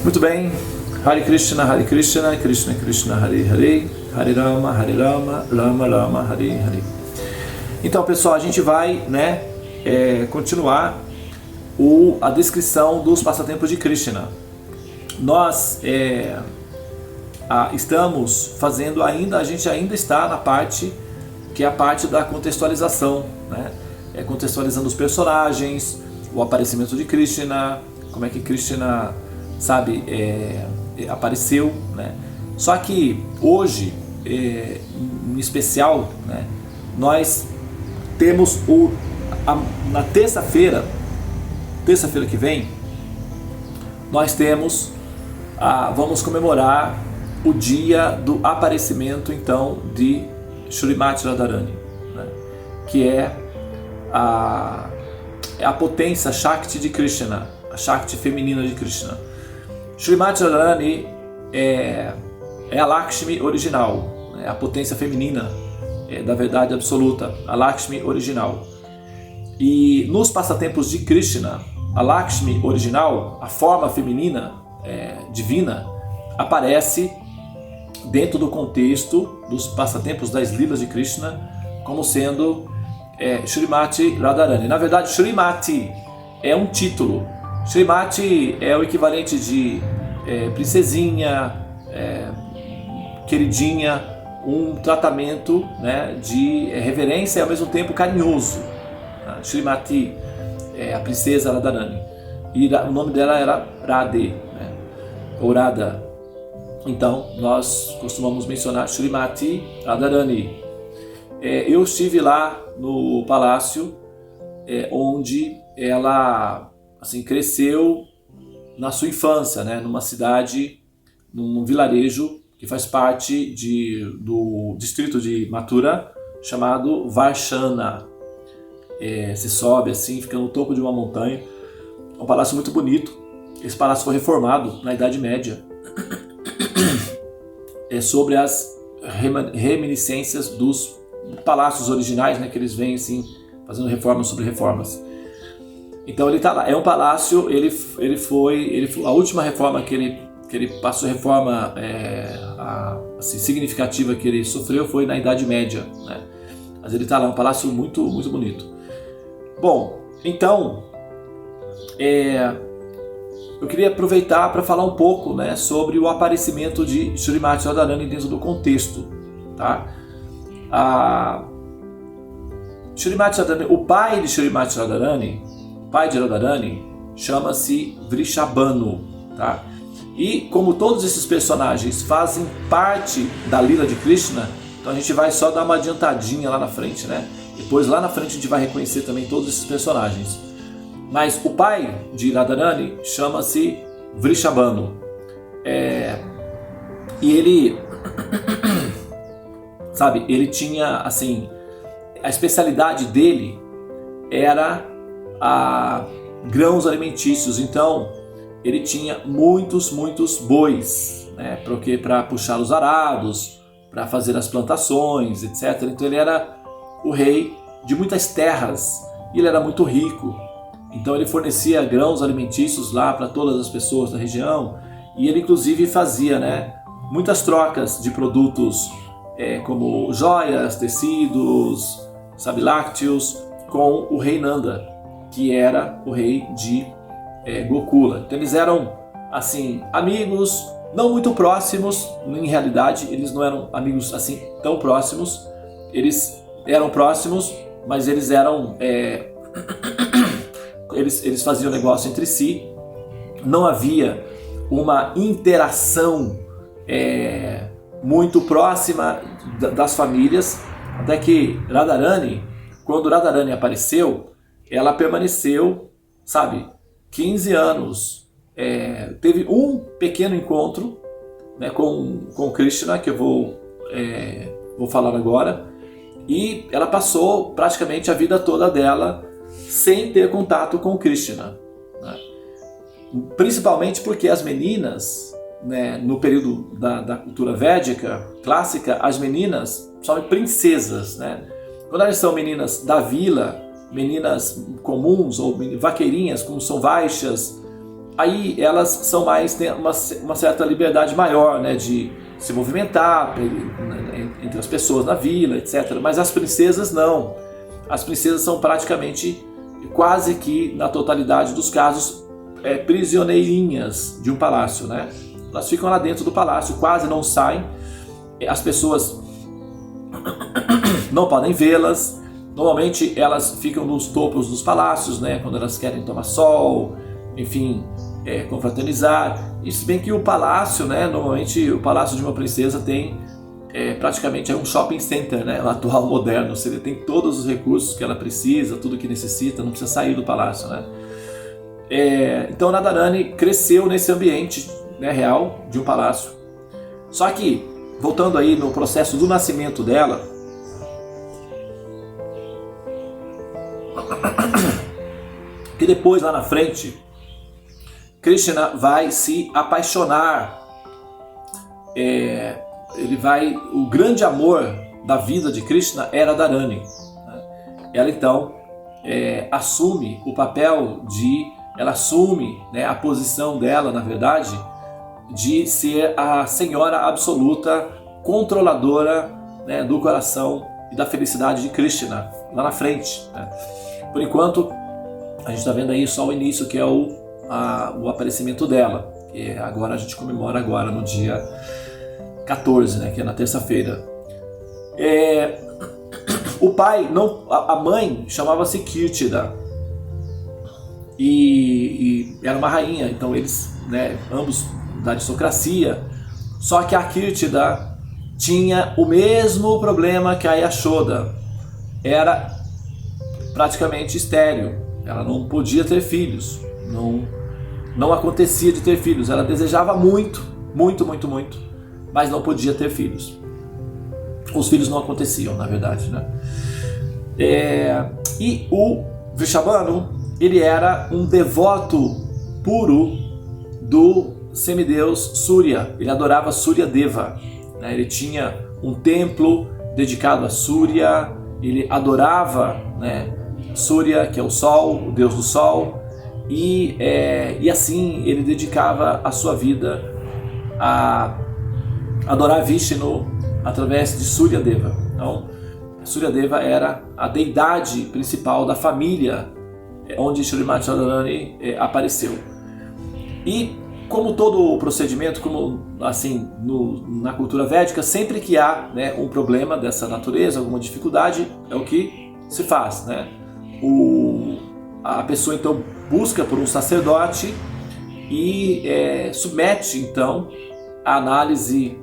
Muito bem, Hare Krishna, Krishna Krishna, Hare Hare, Hare Rama, Rama Rama, Hare Hare. Então, pessoal, a gente vai continuar a descrição dos passatempos de Krishna. Nós estamos fazendo a gente ainda está na parte que é a parte da contextualização, né? Contextualizando os personagens, o aparecimento de Krishna, como é que Krishna, apareceu, né? Só que hoje, em especial, né, nós temos na terça-feira que vem, nós temos vamos comemorar o dia do aparecimento, então, de Shrimati Radharani, né, que é a potência Shakti de Krishna, a Shakti feminina de Krishna. Shrimati Radharani é a Lakshmi original, né, a potência feminina da verdade absoluta, a Lakshmi original. E nos passatempos de Krishna, a Lakshmi original, a forma feminina divina, aparece dentro do contexto dos passatempos das Lilas de Krishna como sendo Shrimati Radharani. Na verdade, Shrimati é um título. Shrimati é o equivalente de princesinha, queridinha, um tratamento, né, de reverência e ao mesmo tempo carinhoso. Shrimati é a princesa Radharani. E o nome dela era Radhe, né, ou Radha. Então, nós costumamos mencionar Shrimati Radharani. Eu estive lá no palácio onde ela cresceu na sua infância, né, numa cidade, num vilarejo que faz parte do distrito de Mathura, chamado Varshana. Se sobe assim, fica no topo de uma montanha. É um palácio muito bonito. Esse palácio foi reformado na Idade Média. Sobre as reminiscências dos palácios originais, né, que eles vêm assim, fazendo reformas sobre reformas. Então ele está lá. É um palácio. Ele foi a última reforma que ele passou, reforma significativa que ele sofreu foi na Idade Média, né? Mas ele está lá, um palácio muito, muito bonito. Bom, então eu queria aproveitar para falar um pouco, né, sobre o aparecimento de Shrimati Radharani dentro do contexto, tá? Shrimati Radharani, o pai de Shrimati Radharani, pai de Radharani, chama-se Vrishabhanu, tá? E como todos esses personagens fazem parte da Lila de Krishna, então a gente vai só dar uma adiantadinha lá na frente, né? Depois lá na frente a gente vai reconhecer também todos esses personagens. Mas o pai de Radharani chama-se Vrishabhanu. E ele, ele tinha, assim, a especialidade dele era grãos alimentícios. Então ele tinha muitos bois, né, para puxar os arados, para fazer as plantações, etc. Então ele era o rei de muitas terras e ele era muito rico. Então ele fornecia grãos alimentícios lá para todas as pessoas da região, e ele inclusive fazia, né, muitas trocas de produtos como joias, tecidos, lácteos, com o rei Nanda, que era o rei de Gokula. Então eles eram, assim, amigos não muito próximos. Em realidade eles não eram amigos assim tão próximos. Eles eram próximos, mas eles eram eles faziam negócio entre si. Não havia uma interação muito próxima das famílias, até que Radharani, quando Radharani apareceu, ela permaneceu, 15 anos. Teve um pequeno encontro, né, com Krishna, que eu vou falar agora, e ela passou praticamente a vida toda dela sem ter contato com Krishna, né? Principalmente porque as meninas, né, no período da cultura védica clássica, as meninas são princesas, né? Quando elas são meninas da vila, meninas comuns ou vaqueirinhas, como são vaixas, aí elas têm uma certa liberdade maior, né, de se movimentar entre as pessoas na vila, etc. Mas as princesas não. As princesas são praticamente, quase que na totalidade dos casos, prisioneirinhas de um palácio, né? Elas ficam lá dentro do palácio, quase não saem. As pessoas não podem vê-las. Normalmente elas ficam nos topos dos palácios, né? Quando elas querem tomar sol, enfim, confraternizar. E se bem que o palácio, né? Normalmente o palácio de uma princesa tem praticamente um shopping center, né? O atual moderno. Você tem todos os recursos que ela precisa, tudo que necessita, não precisa sair do palácio, né? Então Radharani cresceu nesse ambiente, né, real de um palácio. Só que, voltando aí no processo do nascimento dela, que depois lá na frente Krishna vai se apaixonar, o grande amor da vida de Krishna era Radharani. Ela então assume o papel ela assume, né, a posição dela, na verdade, de ser a senhora absoluta, controladora, né, do coração e da felicidade de Krishna, lá na frente, né. Por enquanto, a gente está vendo aí só o início, que é o aparecimento dela, que agora a gente comemora agora no dia 14, né, que é na terça-feira. O pai, a mãe chamava-se Kirtida e era uma rainha, então eles, né, ambos da aristocracia. Só que a Kirtida tinha o mesmo problema que a Yashoda, era praticamente estéril, ela não podia ter filhos, não acontecia de ter filhos. Ela desejava muito, mas não podia ter filhos. Os filhos não aconteciam, na verdade, né? E o Vrishabhanu, ele era um devoto puro do semideus Surya. Ele adorava Surya Deva, né? Ele tinha um templo dedicado a Surya. Ele adorava, né, Surya, que é o sol, o deus do sol. E assim ele dedicava a sua vida a adorar Vishnu através de Surya Deva. Então, Surya Deva era a deidade principal da família onde Shrimati Radharani apareceu. E como todo o procedimento, como assim na cultura védica, sempre que há, né, um problema dessa natureza, alguma dificuldade, é o que se faz, né? A pessoa então busca por um sacerdote e submete então a análise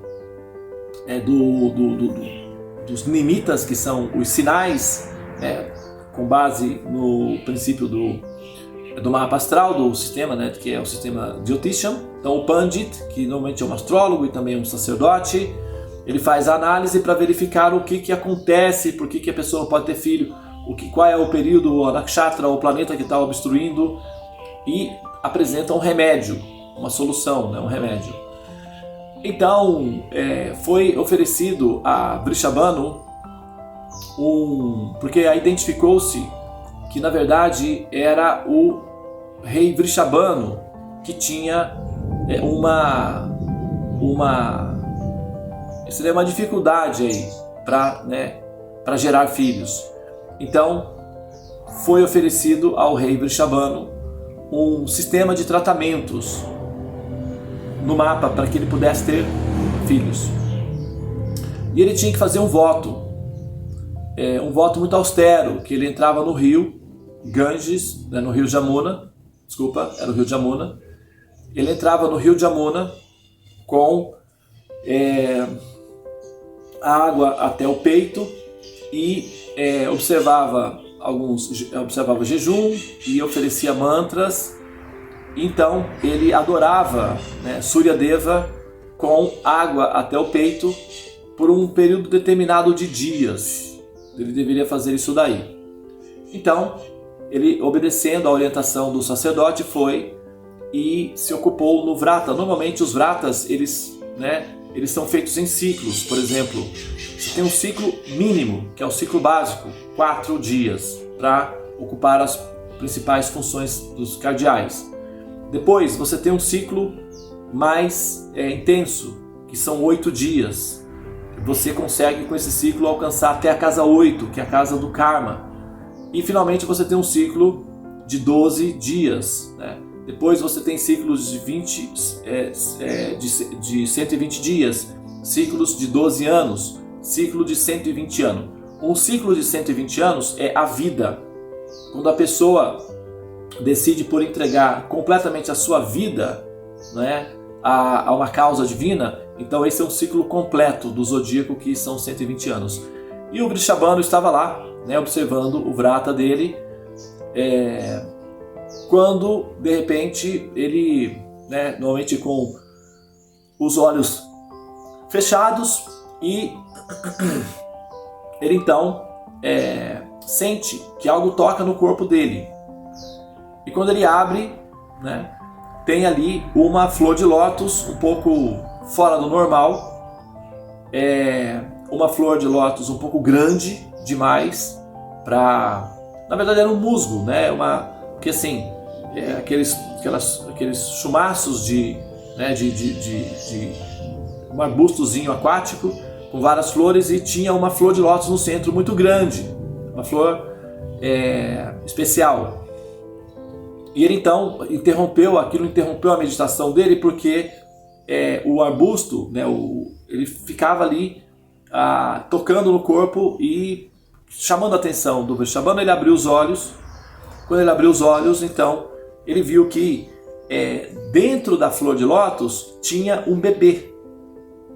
dos nimitas, que são os sinais, com base no princípio do mapa astral, do sistema, né, que é o sistema Jyotisham. Então o Pandit, que normalmente é um astrólogo e também um sacerdote, ele faz a análise para verificar o que acontece, por que a pessoa não pode ter filho, qual é o período, a nakshatra, o planeta que está obstruindo, e apresenta um remédio, uma solução, né, um remédio. Então foi oferecido a Vrishabhanu porque identificou-se que na verdade era o rei Vrishabhanu que tinha seria uma dificuldade aí para gerar filhos. Então foi oferecido ao rei Vrishabhanu um sistema de tratamentos no mapa para que ele pudesse ter filhos. E ele tinha que fazer um voto muito austero, que ele entrava no rio Ganges, no rio Jamuna, era o rio Jamuna. Ele entrava no rio Jamuna com água até o peito e observava jejum e oferecia mantras. Então ele adorava, né, Surya Deva com água até o peito por um período determinado de dias. Ele deveria fazer isso daí. Então ele, obedecendo a orientação do sacerdote, foi e se ocupou no vrata. Normalmente os vratas, eles são feitos em ciclos. Por exemplo, você tem um ciclo mínimo, que é o ciclo básico, 4 dias, para ocupar as principais funções dos cardeais. Depois você tem um ciclo mais intenso, que são 8 dias. Você consegue com esse ciclo alcançar até a casa 8, que é a casa do karma. E finalmente você tem um ciclo de 12 dias, né? Depois você tem ciclos de 120 dias, ciclos de 12 anos, ciclo de 120 anos. Um ciclo de 120 anos é a vida. Quando a pessoa decide por entregar completamente a sua vida, né, a uma causa divina, então esse é um ciclo completo do zodíaco, que são 120 anos. E o Vrishabhanu estava lá, né, observando o Vrata dele, quando de repente ele, né, normalmente com os olhos fechados, e ele então sente que algo toca no corpo dele. E quando ele abre, né, tem ali uma flor de lótus um pouco fora do normal, uma flor de lótus um pouco grande demais para... Na verdade era um musgo, né? Porque assim, aqueles chumaços de um arbustozinho aquático com várias flores, e tinha uma flor de lótus no centro muito grande, uma flor especial. E ele então interrompeu a meditação dele, porque o arbusto, né, ele ficava ali tocando no corpo e chamando a atenção do Vrishabhanu. Ele abriu os olhos. Quando ele abriu os olhos, então ele viu que dentro da flor de lótus tinha um bebê,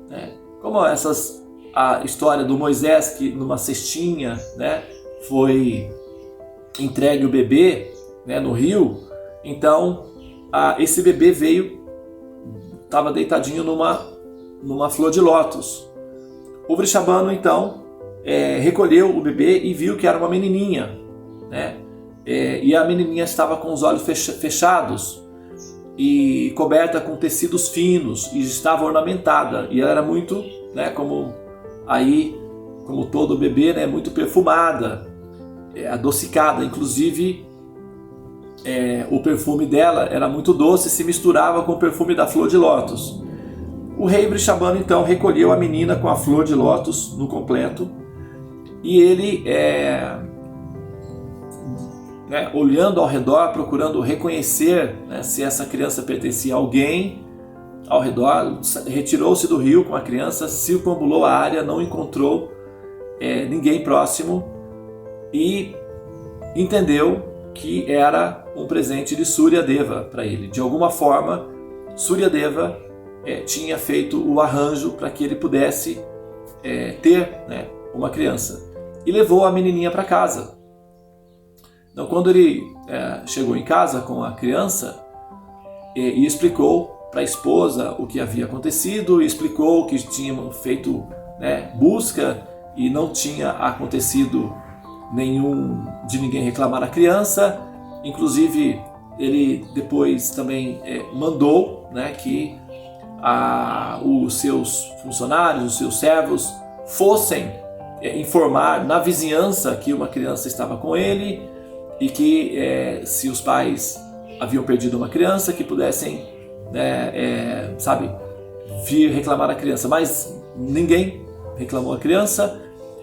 né? Como a história do Moisés, que numa cestinha, né, foi entregue o bebê, né, no rio. Então esse bebê estava deitadinho numa flor de lótus. O Vrishabhanu então recolheu o bebê e viu que era uma menininha, né? E a menininha estava com os olhos fechados e coberta com tecidos finos, e estava ornamentada, e ela era muito, né, como todo bebê, né, muito perfumada, adocicada. Inclusive o perfume dela era muito doce e se misturava com o perfume da flor de lótus. O rei Vrishabhanu então recolheu a menina com a flor de lótus no completo, e ele olhando ao redor, procurando reconhecer, né, se essa criança pertencia a alguém ao redor, retirou-se do rio com a criança, circunambulou a área, não encontrou ninguém próximo, e entendeu que era um presente de Suryadeva para ele. De alguma forma, Suryadeva tinha feito o arranjo para que ele pudesse ter, né, uma criança, e levou a menininha para casa. Então, quando ele chegou em casa com a criança e explicou para a esposa o que havia acontecido, e explicou que tinham feito, né, busca e não tinha acontecido de ninguém reclamar a criança. Inclusive, ele depois também mandou, né, que os seus funcionários, os seus servos, fossem informar na vizinhança que uma criança estava com ele, e que se os pais haviam perdido uma criança, que pudessem, vir reclamar a criança. Mas ninguém reclamou a criança,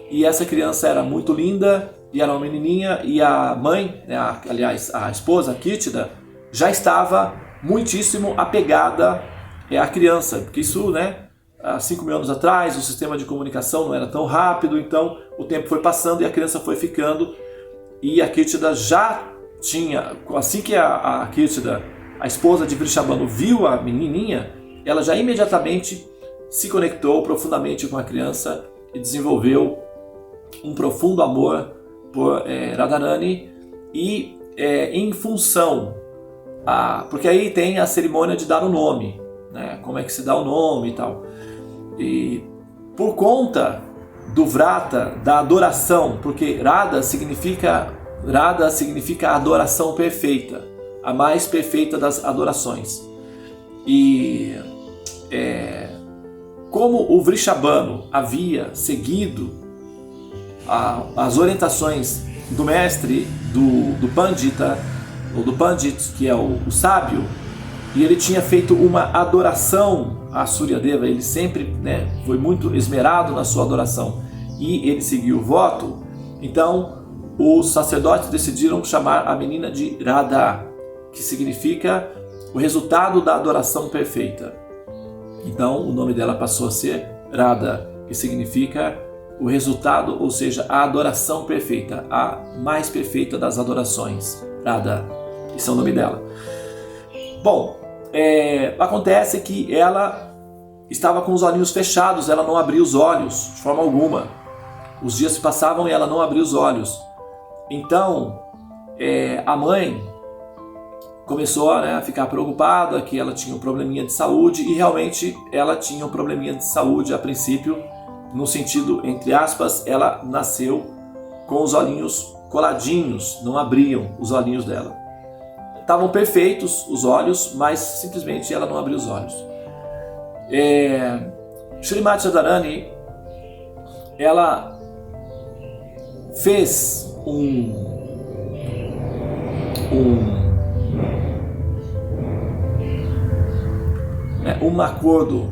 e essa criança era muito linda, e era uma menininha, e a mãe, né, aliás a esposa, a Kitida, já estava muitíssimo apegada à criança, porque isso, né, há 5.000 anos atrás o sistema de comunicação não era tão rápido, então o tempo foi passando e a criança foi ficando. E a Kitida já tinha, assim que a Kitida, a esposa de Vrishabhanu, viu a menininha, ela já imediatamente se conectou profundamente com a criança e desenvolveu um profundo amor por Radharani. E em função, porque aí tem a cerimônia de dar o nome, né, como é que se dá o nome e tal, e por conta do Vrata, da adoração, porque Radha significa adoração perfeita, a mais perfeita das adorações. E como o Vrishabhanu havia seguido as orientações do mestre, do Pandita, ou do Pandit, que é o sábio, e ele tinha feito uma adoração a Suryadeva, ele sempre, foi muito esmerado na sua adoração, e ele seguiu o voto. Então os sacerdotes decidiram chamar a menina de Radha, que significa o resultado da adoração perfeita. Então o nome dela passou a ser Radha, que significa o resultado, ou seja, a adoração perfeita, a mais perfeita das adorações. Radha, esse é o nome dela. Bom, acontece que ela estava com os olhinhos fechados, ela não abria os olhos de forma alguma. Os dias se passavam e ela não abria os olhos. Então, a mãe começou a ficar preocupada que ela tinha um probleminha de saúde, e realmente ela tinha um probleminha de saúde a princípio, no sentido, entre aspas, ela nasceu com os olhinhos coladinhos, não abriam os olhinhos dela. Estavam perfeitos os olhos, mas simplesmente ela não abriu os olhos. Shrimati Radharani, ela fez um acordo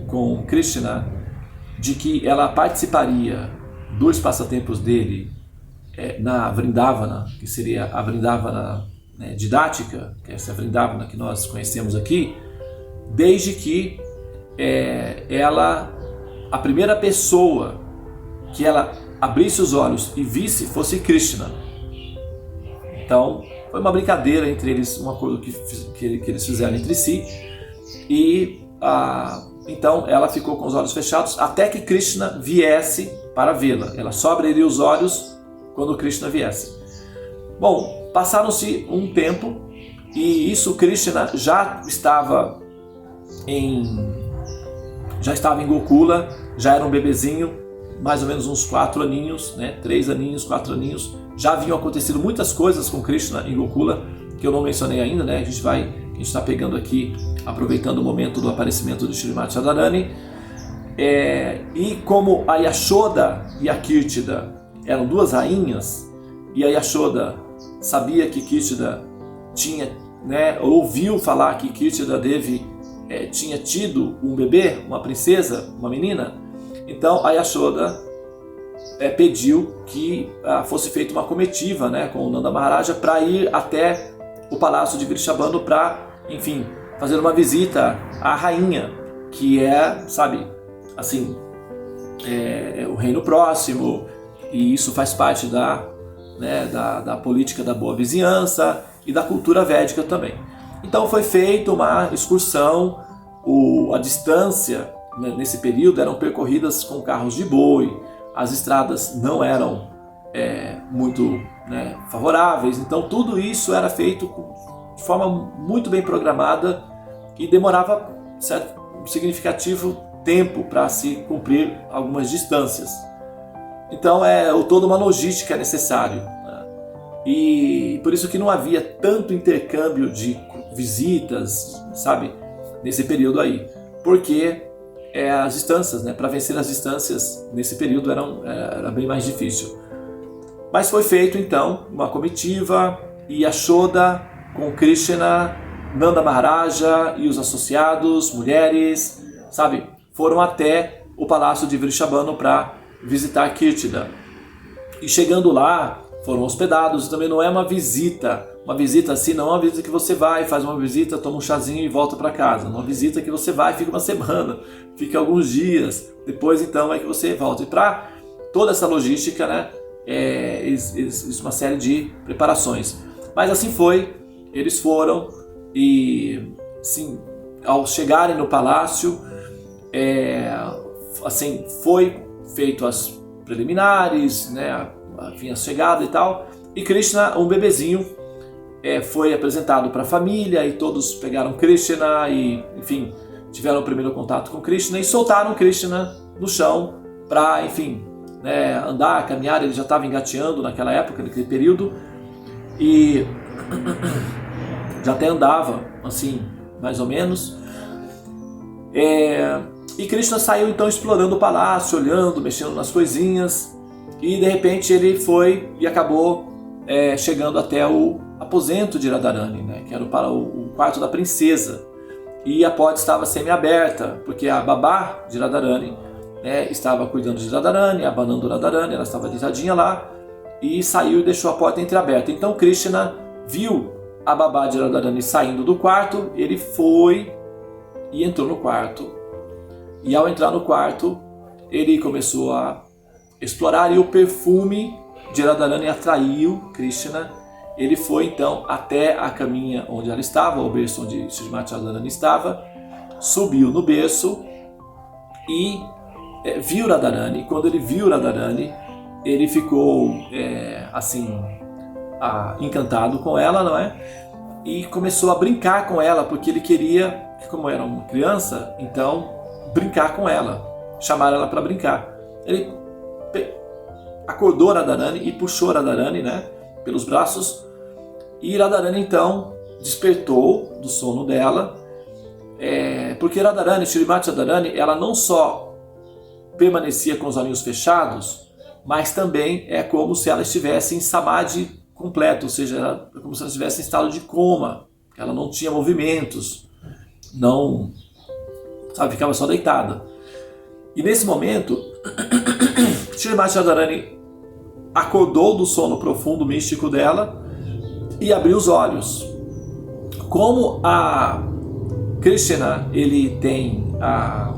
com Krishna de que ela participaria dos passatempos dele na Vrindavana, que seria a Vrindavana didática, que é essa Vrindavana que nós conhecemos aqui, desde que a primeira pessoa que ela abrisse os olhos e visse fosse Krishna. Então foi uma brincadeira entre eles, um acordo que eles fizeram entre si, e então ela ficou com os olhos fechados até que Krishna viesse para vê-la. Ela só abriria os olhos quando Krishna viesse. Bom, passaram-se um tempo, e isso Krishna já estava em Gokula, já era um bebezinho, mais ou menos uns 4 aninhos, 3 aninhos, 4 aninhos. Já haviam acontecido muitas coisas com Krishna em Gokula, que eu não mencionei ainda, a gente está pegando aqui, aproveitando o momento do aparecimento de Shrimati Radharani. E como a Yashoda e a Kirtida eram 2 rainhas, e a Yashoda sabia que Kirtida tinha, ouviu falar que Kirtida Devi tinha tido um bebê, uma princesa, uma menina, então a Yashoda pediu que fosse feita uma comitiva com o Nanda Maharaja para ir até o palácio de Vrishabhanu para, enfim, fazer uma visita à rainha, que o reino próximo, e isso faz parte da política da boa vizinhança e da cultura védica também. Então foi feita uma excursão, a distância nesse período eram percorridas com carros de boi, as estradas não eram muito favoráveis, então tudo isso era feito de forma muito bem programada e demorava um significativo tempo para se cumprir algumas distâncias. Então toda uma logística necessária, e por isso que não havia tanto intercâmbio de visitas, nesse período aí, porque as distâncias, para vencer as distâncias nesse período era bem mais difícil. Mas foi feito então uma comitiva, e Yashoda com Krishna, Nanda Maharaja e os associados, mulheres, foram até o palácio de Vrishabhanu para visitar Kirtida. E chegando lá, foram hospedados. Também não é uma visita assim, não é uma visita que você vai, faz uma visita, toma um chazinho e volta para casa. Uma visita que você vai, fica uma semana, fica alguns dias, depois então é que você volta. E para toda essa logística, existe uma série de preparações. Mas assim foi, eles foram, e sim, ao chegarem no palácio, foi feito as preliminares, a chegada e tal, e Krishna, um bebezinho, foi apresentado para a família, e todos pegaram Krishna e, enfim, tiveram o primeiro contato com Krishna e soltaram Krishna no chão para, enfim, andar, caminhar. Ele já estava engateando naquela época, naquele período, e já até andava, assim, mais ou menos. E Krishna saiu então explorando o palácio, olhando, mexendo nas coisinhas, e de repente ele foi e acabou chegando até o aposento de Radharani, que era o quarto da princesa. E a porta estava semi-aberta, porque a babá de Radharani, né, estava cuidando de Radharani, abanando Radharani, ela estava deitadinha lá, e saiu e deixou a porta entreaberta. Então Krishna viu a babá de Radharani saindo do quarto, ele foi e entrou no quarto. E ao entrar no quarto, ele começou a explorar, e o perfume de Radharani atraiu Krishna. Ele foi então até a caminha onde ela estava, o berço onde Srimati Radharani estava, subiu no berço e viu Radharani. Quando ele viu Radharani, ele ficou encantado com ela, não é? E começou a brincar com ela, porque ele queria, como era uma criança, então brincar com ela, chamar ela para brincar. Ele acordou Radharani e puxou Radharani, né, pelos braços, e Radharani então despertou do sono dela, porque Radharani, Srimati Radharani, ela não só permanecia com os olhinhos fechados, mas também é como se ela estivesse em samadhi completo, ou seja, era como se ela estivesse em estado de coma. Ela não tinha movimentos, não, ficava só deitada. E nesse momento, Srimati Radharani acordou do sono profundo místico dela e abriu os olhos. Como a Krishna, ele tem a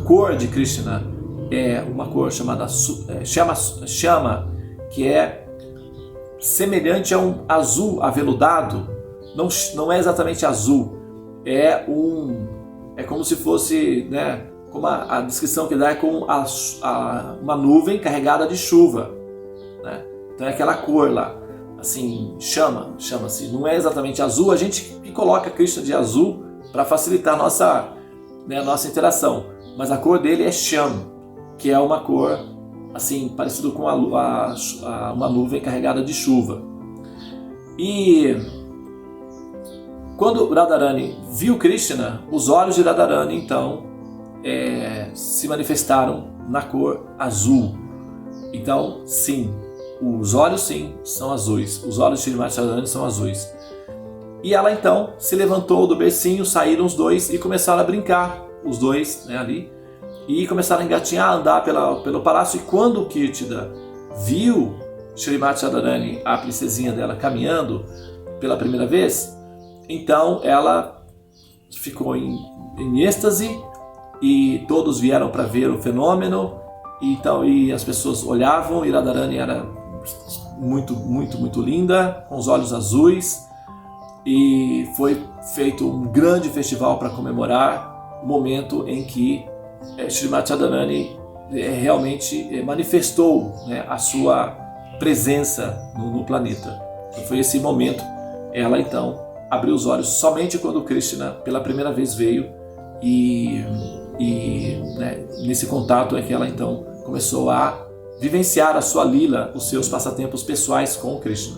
cor de Krishna é uma cor chamada chama, que é semelhante a um azul aveludado. Não é exatamente azul, é como se fosse, né, como a descrição que dá é como uma nuvem carregada de chuva, né? Então é aquela cor lá, assim, chama-se. Não é exatamente azul, a gente que coloca Krishna de azul para facilitar a nossa interação, mas a cor dele é Shyam, que é uma cor assim, parecido com uma nuvem carregada de chuva. E quando Radharani viu Krishna, os olhos de Radharani então se manifestaram na cor azul. Então, sim, os olhos sim são azuis, os olhos de Srimati Radharani são azuis. E ela então se levantou do bercinho, saíram os dois e começaram a brincar, os dois, né, ali, e começaram a engatinhar, a andar pelo palácio. E quando Kirtida viu Srimati Radharani, a princesinha dela, caminhando pela primeira vez, então ela ficou em êxtase, e todos vieram para ver o fenômeno. E as pessoas olhavam, e Radharani era muito, muito, muito linda, com os olhos azuis, e foi feito um grande festival para comemorar o momento em que Srimati Radharani realmente manifestou, né, a sua presença no planeta. Então foi esse momento. Ela então abriu os olhos somente quando Krishna pela primeira vez veio, e né, nesse contato é que ela então começou a vivenciar a sua lila, os seus passatempos pessoais com Krishna.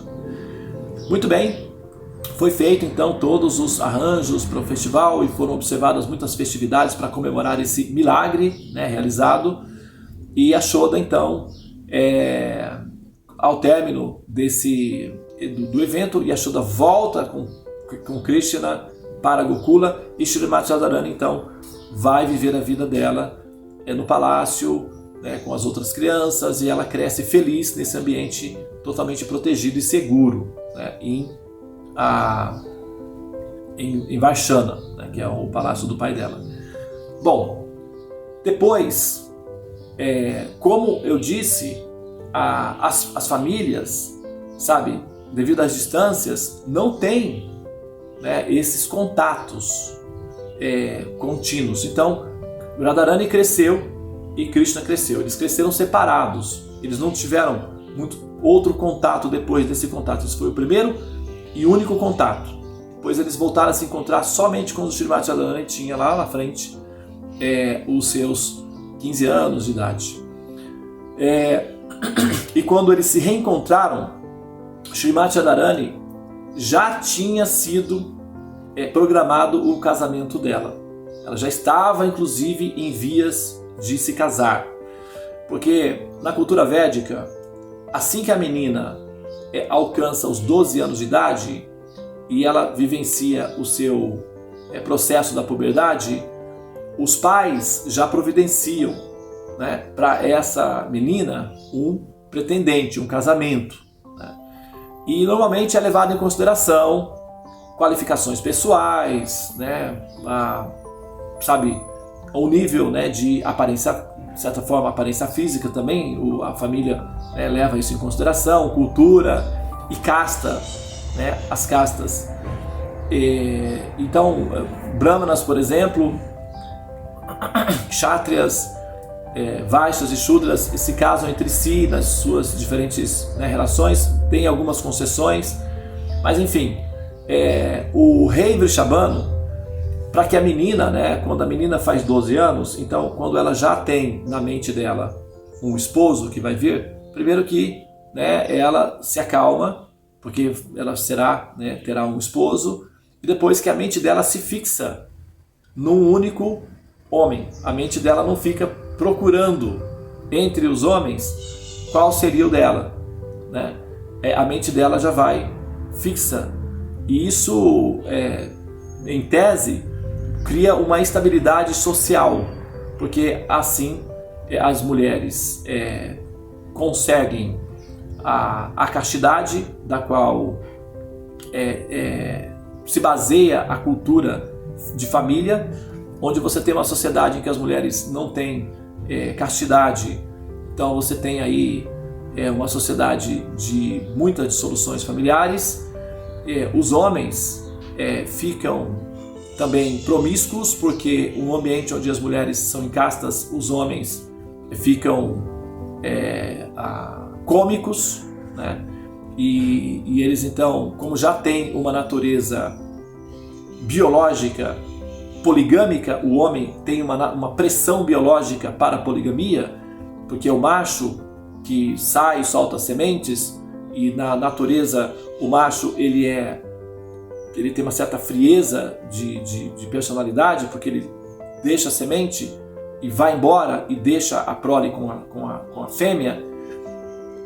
Muito bem, foi feito então todos os arranjos para o festival, e foram observadas muitas festividades para comemorar esse milagre, né, realizado. E Yashoda então, ao término do evento, Yashoda volta com Krishna para Gokula, e Srimati Radharani então vai viver a vida dela no palácio, né, com as outras crianças, e ela cresce feliz nesse ambiente totalmente protegido e seguro, né, em Varshana, né, que é o palácio do pai dela. Bom, depois, como eu disse, as famílias, devido às distâncias, não têm, né, esses contatos contínuos. Então, Radharani cresceu e Krishna cresceu. Eles cresceram separados. Eles não tiveram muito outro contato depois desse contato. Esse foi o primeiro e único contato. Depois eles voltaram a se encontrar somente quando Srimati Radharani tinha lá na frente os seus 15 anos de idade. E quando eles se reencontraram, Srimati Radharani já tinha sido programado o casamento dela. Ela já estava, inclusive, em vias de se casar. Porque na cultura védica, assim que a menina alcança os 12 anos de idade, e ela vivencia o seu processo da puberdade, os pais já providenciam, né, para essa menina um pretendente, um casamento, né? E normalmente é levado em consideração qualificações pessoais, né, o nível, né, de aparência, de certa forma, aparência física também, a família, né, leva isso em consideração, cultura e casta, né, as castas. Então, brahmanas, por exemplo, kshatriyas, vaishyas e shudras se casam entre si nas suas diferentes, né, relações, tem algumas concessões, mas enfim, o rei Vrishabhanu, para que a menina, né, quando a menina faz 12 anos, então quando ela já tem na mente dela um esposo que vai vir, primeiro que, né, ela se acalma, porque ela né, terá um esposo, e depois que a mente dela se fixa num único homem, a mente dela não fica procurando entre os homens qual seria o dela, né? A mente dela já vai fixa, e isso, em tese, cria uma estabilidade social, porque assim as mulheres conseguem a castidade da qual se baseia a cultura de família, onde você tem uma sociedade em que as mulheres não têm castidade, então você tem aí uma sociedade de muitas dissoluções familiares. Os homens ficam também promíscuos, porque um ambiente onde as mulheres são em castas, os homens ficam cômicos, né? E eles então, como já têm uma natureza biológica poligâmica, o homem tem uma pressão biológica para a poligamia, porque é o macho que sai e solta sementes, e na natureza o macho ele tem uma certa frieza de personalidade, porque ele deixa a semente e vai embora e deixa a prole com a fêmea.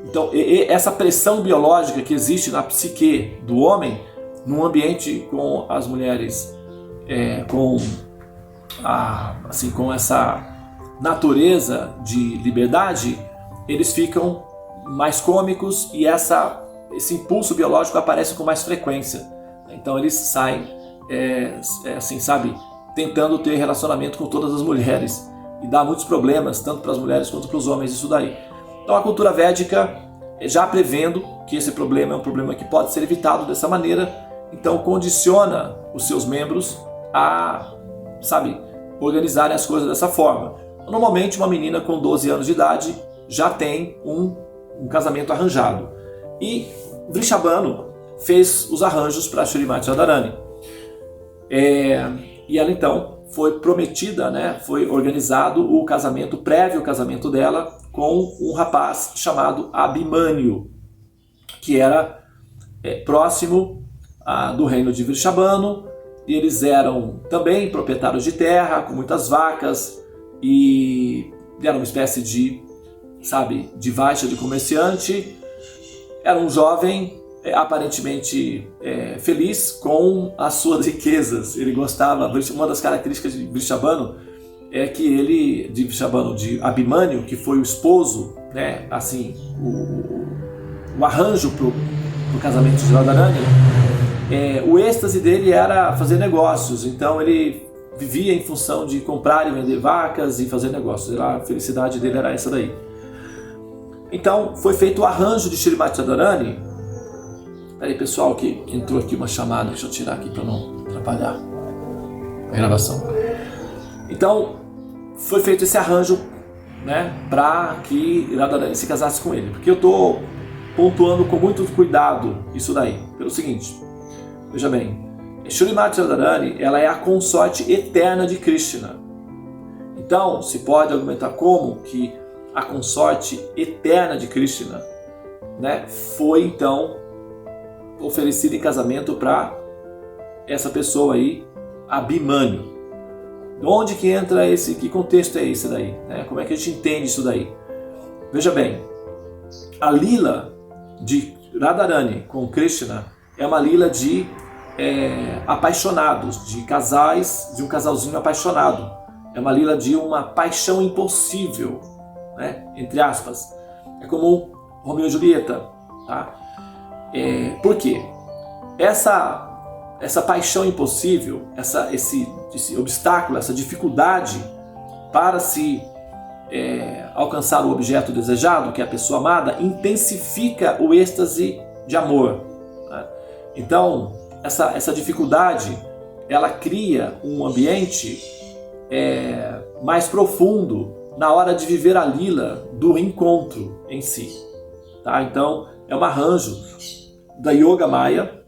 Então essa pressão biológica que existe na psique do homem, num ambiente com as mulheres com essa natureza de liberdade, eles ficam mais cômicos, e esse impulso biológico aparece com mais frequência. Então eles saem, tentando ter relacionamento com todas as mulheres, e dá muitos problemas, tanto para as mulheres quanto para os homens, isso daí. Então a cultura védica, já prevendo que esse problema é um problema que pode ser evitado dessa maneira, então condiciona os seus membros a, organizarem as coisas dessa forma. Normalmente uma menina com 12 anos de idade já tem um casamento arranjado. E Vrishabhanu fez os arranjos para Shrimati Radharani. E ela então foi prometida, né, foi organizado o casamento, prévio casamento dela, com um rapaz chamado Abhimanyu, que era próximo do reino de Vrishabhanu, e eles eram também proprietários de terra, com muitas vacas, e era uma espécie de vaixha de comerciante. Era um jovem aparentemente feliz com as suas riquezas. Ele gostava, uma das características de Vrishabhanu é que ele, de Abhimanyu, que foi o esposo, né, o arranjo para o casamento de Radharani, o êxtase dele era fazer negócios. Então ele vivia em função de comprar e vender vacas e fazer negócios. A felicidade dele era essa daí. Então foi feito o arranjo de Shrimati Radharani. Peraí, pessoal, que entrou aqui uma chamada, deixa eu tirar aqui para não atrapalhar a gravação. Então foi feito esse arranjo, né, para que Radharani se casasse com ele. Porque eu estou pontuando com muito cuidado isso daí, pelo seguinte, veja bem, Shrimati Radharani, ela é a consorte eterna de Krishna. Então se pode argumentar como que a consorte eterna de Krishna, né, foi então oferecida em casamento para essa pessoa aí, Abhimanyu. Onde que entra que contexto é esse daí? Né? Como é que a gente entende isso daí? Veja bem, a lila de Radharani com Krishna é uma lila de apaixonados, de casais, de um casalzinho apaixonado. É uma lila de uma paixão impossível, né? Entre aspas. É como Romeu e Julieta, tá? Por quê? Essa paixão impossível, esse obstáculo, essa dificuldade para se alcançar o objeto desejado, que é a pessoa amada, intensifica o êxtase de amor, né? Então, essa dificuldade, ela cria um ambiente mais profundo na hora de viver a lila do encontro em si, tá? Então, é um arranjo da Yoga Maya,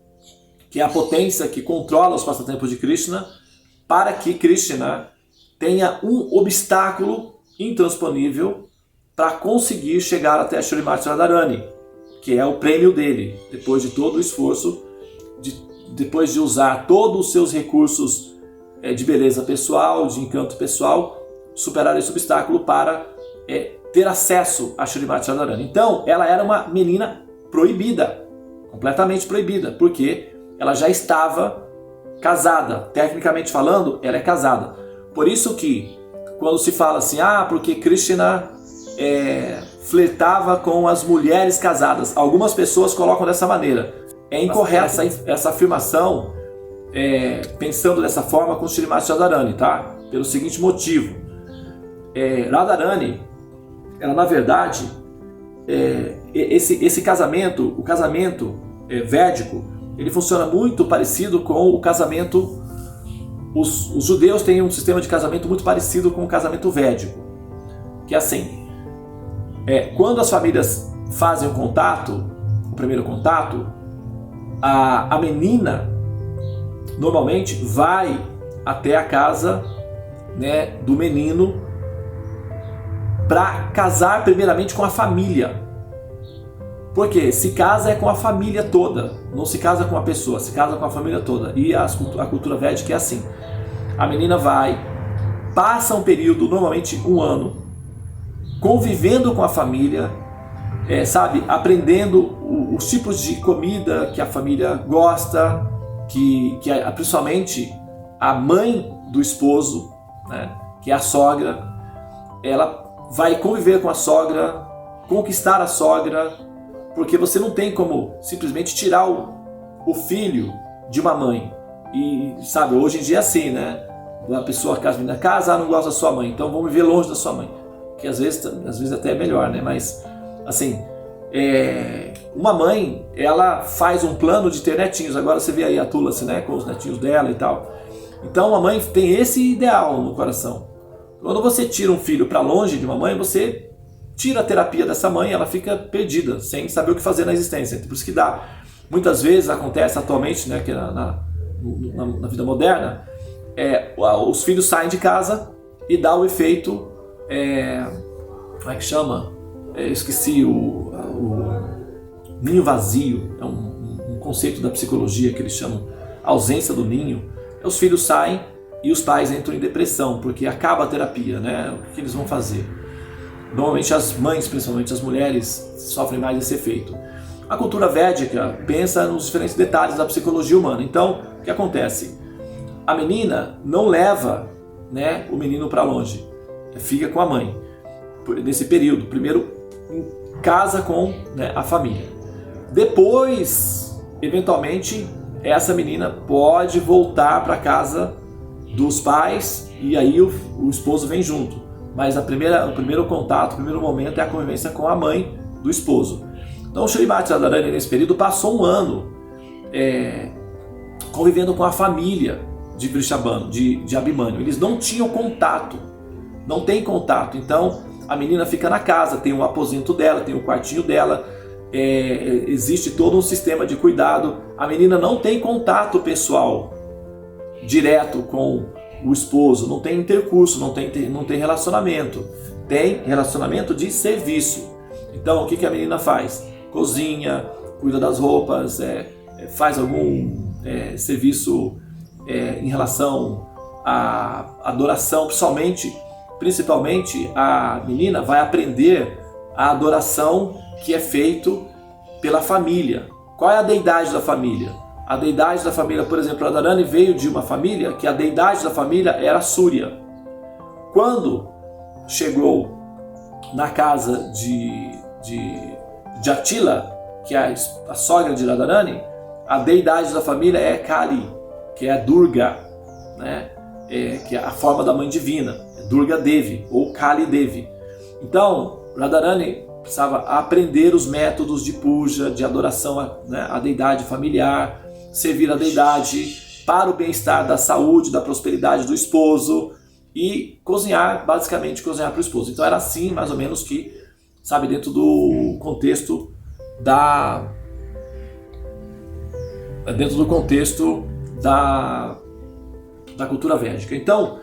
que é a potência que controla os passatempos de Krishna, para que Krishna tenha um obstáculo intransponível para conseguir chegar até Shrimati Radharani, que é o prêmio dele, depois de todo o esforço, depois de usar todos os seus recursos de beleza pessoal, de encanto pessoal, superar esse obstáculo para ter acesso a Shrimati Radharani. Então, ela era uma menina proibida, completamente proibida, porque ela já estava casada. Tecnicamente falando, ela é casada. Por isso que, quando se fala assim, porque Krishna flertava com as mulheres casadas, algumas pessoas colocam dessa maneira. É incorreta essa afirmação, pensando dessa forma com Shrimati Radharani, tá? Pelo seguinte motivo. Radharani, ela na verdade, esse casamento, o casamento védico, ele funciona muito parecido com o casamento. Os judeus têm um sistema de casamento muito parecido com o casamento védico, que é assim: quando as famílias fazem o primeiro contato, a menina normalmente vai até a casa, né, do menino para casar primeiramente com a família. Porque se casa com a família toda, não se casa com a pessoa, se casa com a família toda. E a cultura védica é assim: a menina passa um período, normalmente um ano, convivendo com a família, aprendendo os tipos de comida que a família gosta, que principalmente a mãe do esposo, né, que é a sogra, ela vai conviver com a sogra, conquistar a sogra, porque você não tem como simplesmente tirar o filho de uma mãe. E hoje em dia é assim, né? A pessoa casa, não gosta da sua mãe, então vamos viver longe da sua mãe. Que às vezes até é melhor, né? Mas, assim, uma mãe, ela faz um plano de ter netinhos. Agora você vê aí a Tulasi, né? Com os netinhos dela e tal. Então a mãe tem esse ideal no coração. Quando você tira um filho para longe de uma mãe, você tira a terapia dessa mãe, ela fica perdida, sem saber o que fazer na existência. Por isso que muitas vezes acontece atualmente, né, que na vida moderna, os filhos saem de casa e dá o efeito, como é que chama? Eu esqueci, o ninho vazio, é um conceito da psicologia que eles chamam ausência do ninho. Os filhos saem e os pais entram em depressão, porque acaba a terapia, né? O que eles vão fazer? Normalmente as mães, principalmente as mulheres, sofrem mais esse efeito. A cultura védica pensa nos diferentes detalhes da psicologia humana. Então, o que acontece? A menina não leva, né, o menino para longe, fica com a mãe nesse período. Primeiro casa com, né, a família. Depois, eventualmente, essa menina pode voltar para casa dos pais e aí o esposo vem junto. Mas o primeiro contato, o primeiro momento é a convivência com a mãe do esposo. Então o Shrimati Radharani nesse período passou um ano convivendo com a família de Vrishabhanu, de Abhimanyu. Eles não tinham contato, não tem contato. Então a menina fica na casa, tem um aposento dela, tem o quartinho dela, existe todo um sistema de cuidado. A menina não tem contato pessoal direto com o esposo, não tem intercurso, não tem relacionamento. Tem relacionamento de serviço. Então o que a menina faz? Cozinha, cuida das roupas, faz algum serviço em relação à adoração. Principalmente a menina vai aprender a adoração que é feito pela família. Qual é a deidade da família? A deidade da família, por exemplo, Radharani veio de uma família que a deidade da família era Surya. Quando chegou na casa de Jatila, que é a sogra de Radharani, a deidade da família é Kali, que é Durga, né? Que é a forma da mãe divina, Durga Devi ou Kali Devi. Então, Radharani precisava aprender os métodos de puja, de adoração, né, à deidade familiar, servir a deidade para o bem-estar da saúde, da prosperidade do esposo e cozinhar, basicamente cozinhar para o esposo. Então era assim, mais ou menos, que, sabe, dentro do contexto da cultura védica. Então,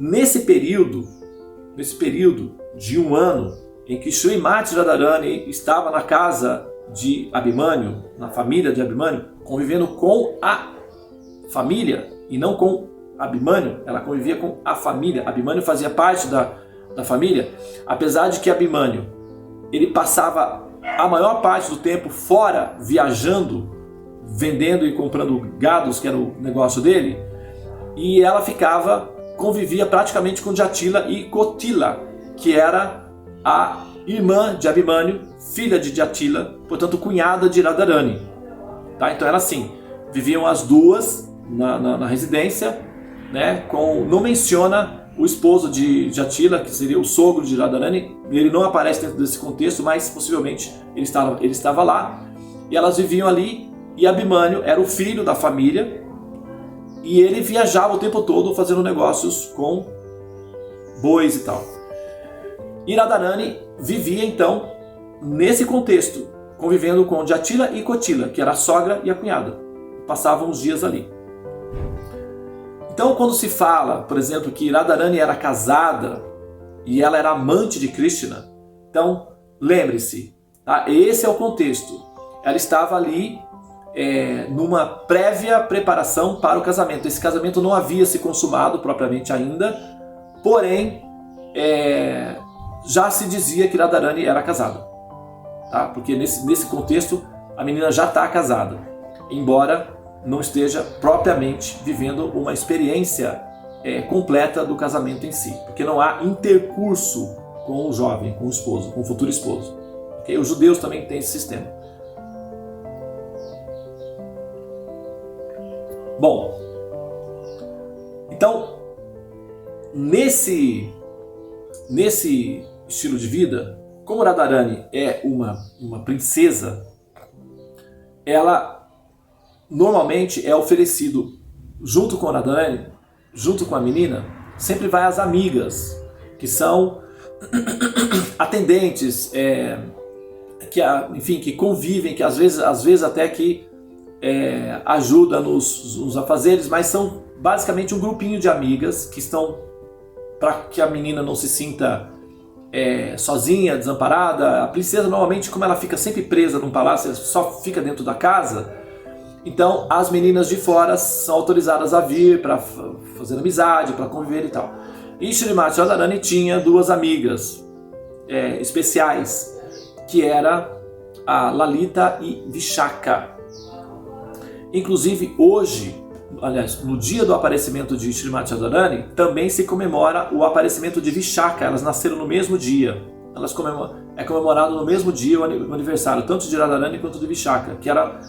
nesse período de um ano em que Srimati Radharani estava na casa de Abhimanyu, na família de Abhimanyu, convivendo com a família e não com Abhimanyu, ela convivia com a família. Abhimanyu fazia parte da família, apesar de que Abhimanyu ele passava a maior parte do tempo fora, viajando, vendendo e comprando gados, que era o negócio dele, e ela convivia praticamente com Jatila e Kotila, que era a irmã de Abhimanyu, filha de Jatila, portanto cunhada de Radharani. Tá? Então era assim, viviam as duas na residência, né? Não menciona o esposo de Jatila, que seria o sogro de Radharani, ele não aparece dentro desse contexto, mas possivelmente ele estava lá, e elas viviam ali, e Abhimanyu era o filho da família, e ele viajava o tempo todo fazendo negócios com bois e tal. E Radharani vivia então nesse contexto, convivendo com Jatila e Kotila, que era a sogra e a cunhada. Passavam os dias ali. Então, quando se fala, por exemplo, que Radharani era casada e ela era amante de Krishna, então lembre-se, tá? Esse é o contexto. Ela estava ali numa prévia preparação para o casamento. Esse casamento não havia se consumado propriamente ainda, porém já se dizia que Radharani era casada, tá? Porque nesse contexto a menina já está casada, embora não esteja propriamente vivendo uma experiência completa do casamento em si, porque não há intercurso com o jovem, com o esposo, com o futuro esposo. Okay? Os judeus também têm esse sistema. Bom, então nesse estilo de vida, como Radharani é uma princesa, ela normalmente é oferecido junto com Radharani, junto com a menina, sempre vai as amigas, que são atendentes, que convivem, que às vezes até que ajuda nos afazeres, mas são basicamente um grupinho de amigas que estão para que a menina não se sinta sozinha, desamparada. A princesa normalmente, como ela fica sempre presa num palácio, ela só fica dentro da casa, então as meninas de fora são autorizadas a vir para fazer amizade, para conviver e tal. E Srimati Radharani tinha duas amigas especiais, que era a Lalita e Vishaka. Inclusive hoje, aliás, no dia do aparecimento de Srimati Radharani, também se comemora o aparecimento de Vishaka. Elas nasceram no mesmo dia. É comemorado no mesmo dia o aniversário, tanto de Radharani quanto de Vishaka, que era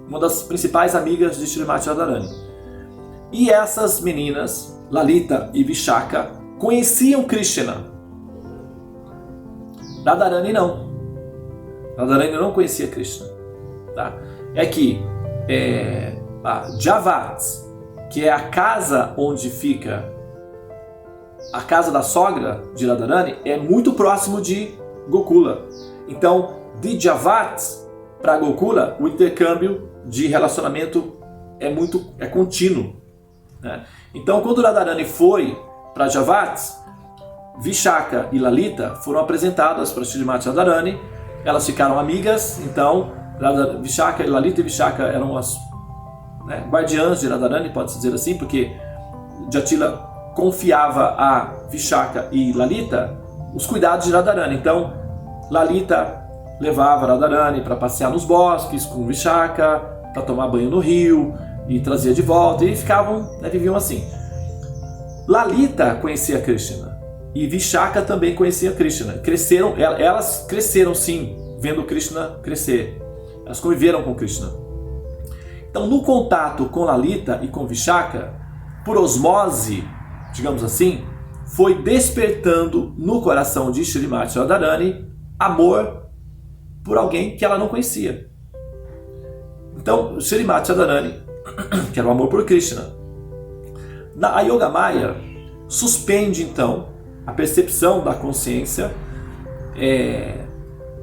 uma das principais amigas de Srimati Radharani. E essas meninas, Lalita e Vishaka, conheciam Krishna. Radharani não. Radharani não conhecia Krishna. Tá? É que a Javat, que é a casa onde fica a casa da sogra de Radharani, é muito próximo de Gokula. Então, de Javat para Gokula, o intercâmbio de relacionamento é contínuo, né? Então, quando Radharani foi para Javat, Vishaka e Lalita foram apresentadas para Srimati Radharani. Elas ficaram amigas. Então Vishaka, Lalita e Vishaka eram as guardiãs de Radharani, pode-se dizer assim, porque Jatila confiava a Vishaka e Lalita os cuidados de Radharani. Então Lalita levava Radharani para passear nos bosques com Vishaka, para tomar banho no rio e trazia de volta, e viviam assim. Lalita conhecia Krishna e Vishaka também conhecia Krishna. Elas cresceram sim, vendo Krishna crescer. Elas conviveram com Krishna. Então, no contato com Lalita e com Vishaka, por osmose, digamos assim, foi despertando no coração de Shrimati Radharani amor por alguém que ela não conhecia. Então, Shrimati Radharani, que era o amor por Krishna. A Yogamaya suspende, então, a percepção da consciência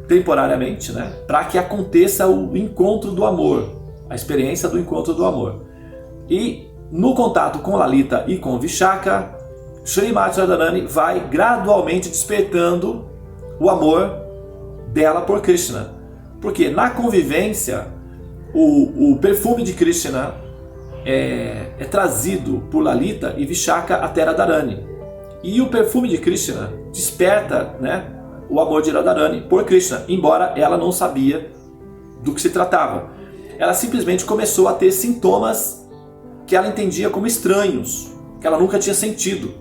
temporariamente, né, para que aconteça o encontro do amor, a experiência do encontro do amor. E no contato com Lalita e com Vishaka, Shrimati Radharani vai gradualmente despertando o amor dela por Krishna. Porque na convivência, o perfume de Krishna é trazido por Lalita e Vishaka até Radharani. E o perfume de Krishna desperta, né, o amor de Radharani por Krishna, embora ela não sabia do que se tratava. Ela simplesmente começou a ter sintomas que ela entendia como estranhos, que ela nunca tinha sentido.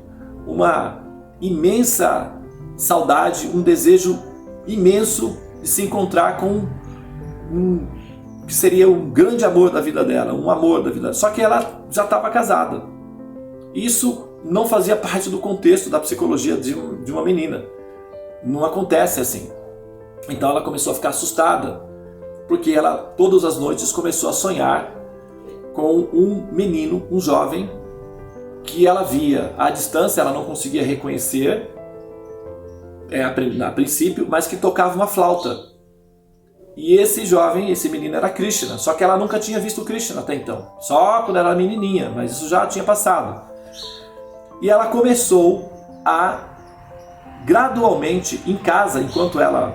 Uma imensa saudade, um desejo imenso de se encontrar com que seria um grande amor da vida dela, um amor da vida dela. Só que ela já estava casada. Isso não fazia parte do contexto da psicologia de uma menina. Não acontece assim. Então ela começou a ficar assustada, porque ela todas as noites começou a sonhar com um menino, um jovem, que ela via à distância, ela não conseguia reconhecer a princípio, mas que tocava uma flauta. E esse jovem, esse menino era Krishna, só que ela nunca tinha visto Krishna até então, só quando ela era menininha, mas isso já tinha passado. E ela começou a gradualmente em casa, enquanto ela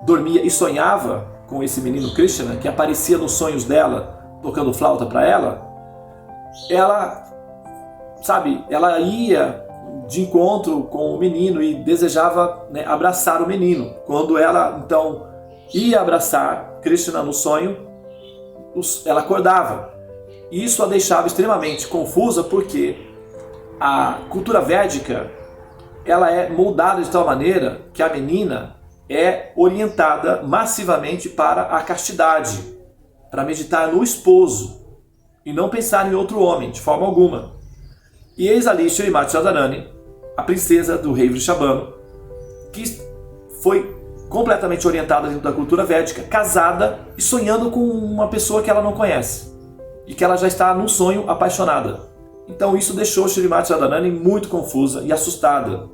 dormia e sonhava com esse menino Krishna, que aparecia nos sonhos dela, tocando flauta para ela, ela ia de encontro com o menino e desejava, né, abraçar o menino. Quando ela então ia abraçar Krishna no sonho, ela acordava. Isso a deixava extremamente confusa, porque a cultura védica ela é moldada de tal maneira que a menina é orientada massivamente para a castidade, para meditar no esposo e não pensar em outro homem, de forma alguma. E eis ali Shrimati Radharani, a princesa do rei Vrishabhanu, que foi completamente orientada dentro da cultura védica, casada e sonhando com uma pessoa que ela não conhece e que ela já está num sonho apaixonada. Então isso deixou Shrimati Radharani muito confusa e assustada,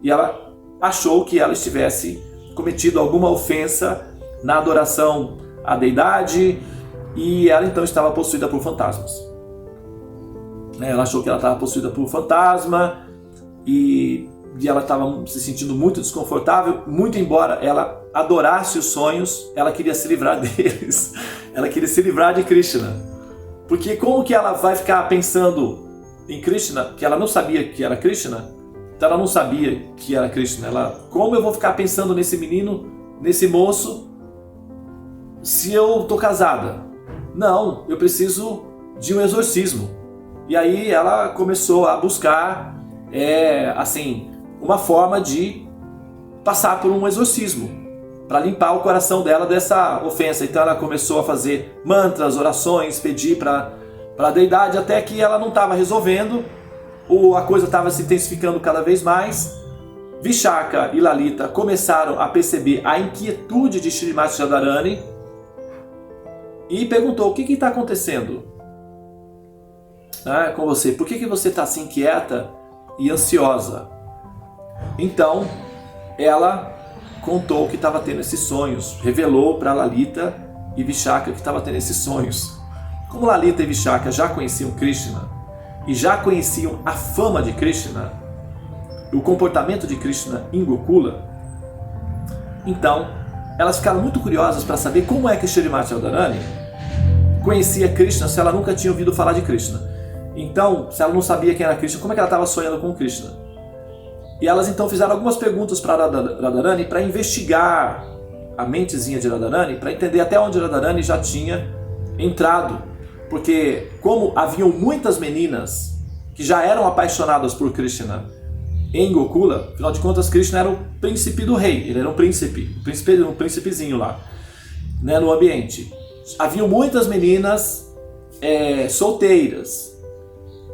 e ela achou que ela estivesse cometido alguma ofensa na adoração à deidade, e ela então estava possuída por fantasmas. Ela achou que ela estava possuída por fantasma e ela estava se sentindo muito desconfortável, muito embora ela adorasse os sonhos, ela queria se livrar deles, ela queria se livrar de Krishna. Porque como que ela vai ficar pensando em Krishna, que ela não sabia que era Krishna? Então ela não sabia que era Krishna. Como eu vou ficar pensando nesse menino, nesse moço, se eu estou casada? Não, eu preciso de um exorcismo. E aí ela começou a buscar uma forma de passar por um exorcismo, para limpar o coração dela dessa ofensa. Então ela começou a fazer mantras, orações, pedir para a deidade, até que ela não estava resolvendo, a coisa estava se intensificando cada vez mais. Vishaka e Lalita começaram a perceber a inquietude de Shrimati Radharani e perguntou: o que está acontecendo com você? Por que você está assim inquieta e ansiosa? Então ela contou que estava tendo esses sonhos, revelou para Lalita e Vishaka que estava tendo esses sonhos. Como Lalita e Vishaka já conheciam Krishna e já conheciam a fama de Krishna, o comportamento de Krishna em Gokula, então elas ficaram muito curiosas para saber como é que Shrimati Radharani conhecia Krishna se ela nunca tinha ouvido falar de Krishna. Então, se ela não sabia quem era Krishna, como é que ela estava sonhando com Krishna? E elas então fizeram algumas perguntas para Radharani para investigar a mentezinha de Radharani, para entender até onde Radharani já tinha entrado. Porque como haviam muitas meninas que já eram apaixonadas por Krishna em Gokula, afinal de contas Krishna era o príncipe do rei, ele era um príncipezinho lá, né, no ambiente. Haviam muitas meninas solteiras,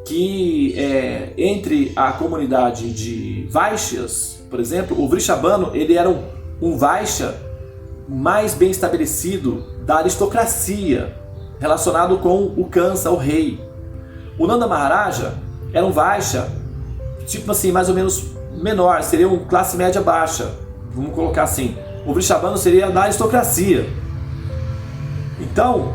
que entre a comunidade de Vaishyas, por exemplo, o Vrishabhanu, ele era um Vaishya mais bem estabelecido da aristocracia, relacionado com o Kansa, o rei. O Nanda Maharaja era um Vaishya, tipo assim, mais ou menos menor, seria uma classe média baixa, vamos colocar assim. O Vrishabhanu seria da aristocracia. Então,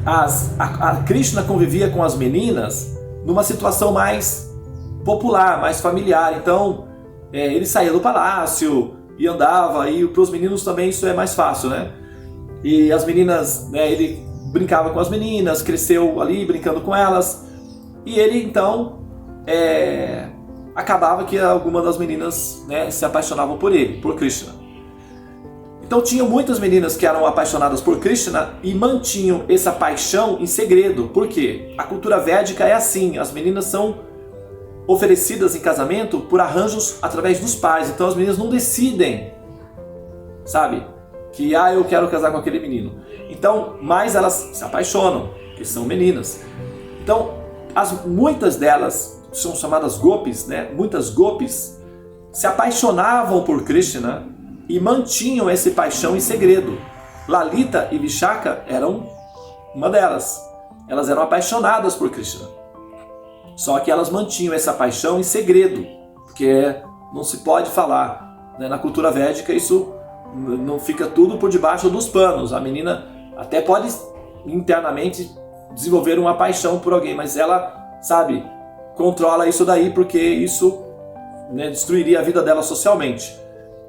a Krishna convivia com as meninas numa situação mais popular, mais familiar. Então, ele saía do palácio e andava, e para os meninos também isso é mais fácil, né? E as meninas, né, ele brincava com as meninas, cresceu ali brincando com elas, e ele então acabava que alguma das meninas, né, se apaixonavam por ele, por Krishna. Então tinham muitas meninas que eram apaixonadas por Krishna e mantinham essa paixão em segredo. Por quê? A cultura védica é assim, as meninas são oferecidas em casamento por arranjos através dos pais. Então as meninas não decidem, sabe, que eu quero casar com aquele menino. Então, mas elas se apaixonam, porque são meninas. Então, muitas delas são chamadas gopis, né? Muitas gopis se apaixonavam por Krishna e mantinham essa paixão em segredo. Lalita e Vishaka eram uma delas. Elas eram apaixonadas por Krishna. Só que elas mantinham essa paixão em segredo, porque não se pode falar, né? Na cultura védica isso não fica tudo por debaixo dos panos. A menina até pode internamente desenvolver uma paixão por alguém, mas ela, sabe, controla isso daí, porque isso, né, destruiria a vida dela socialmente.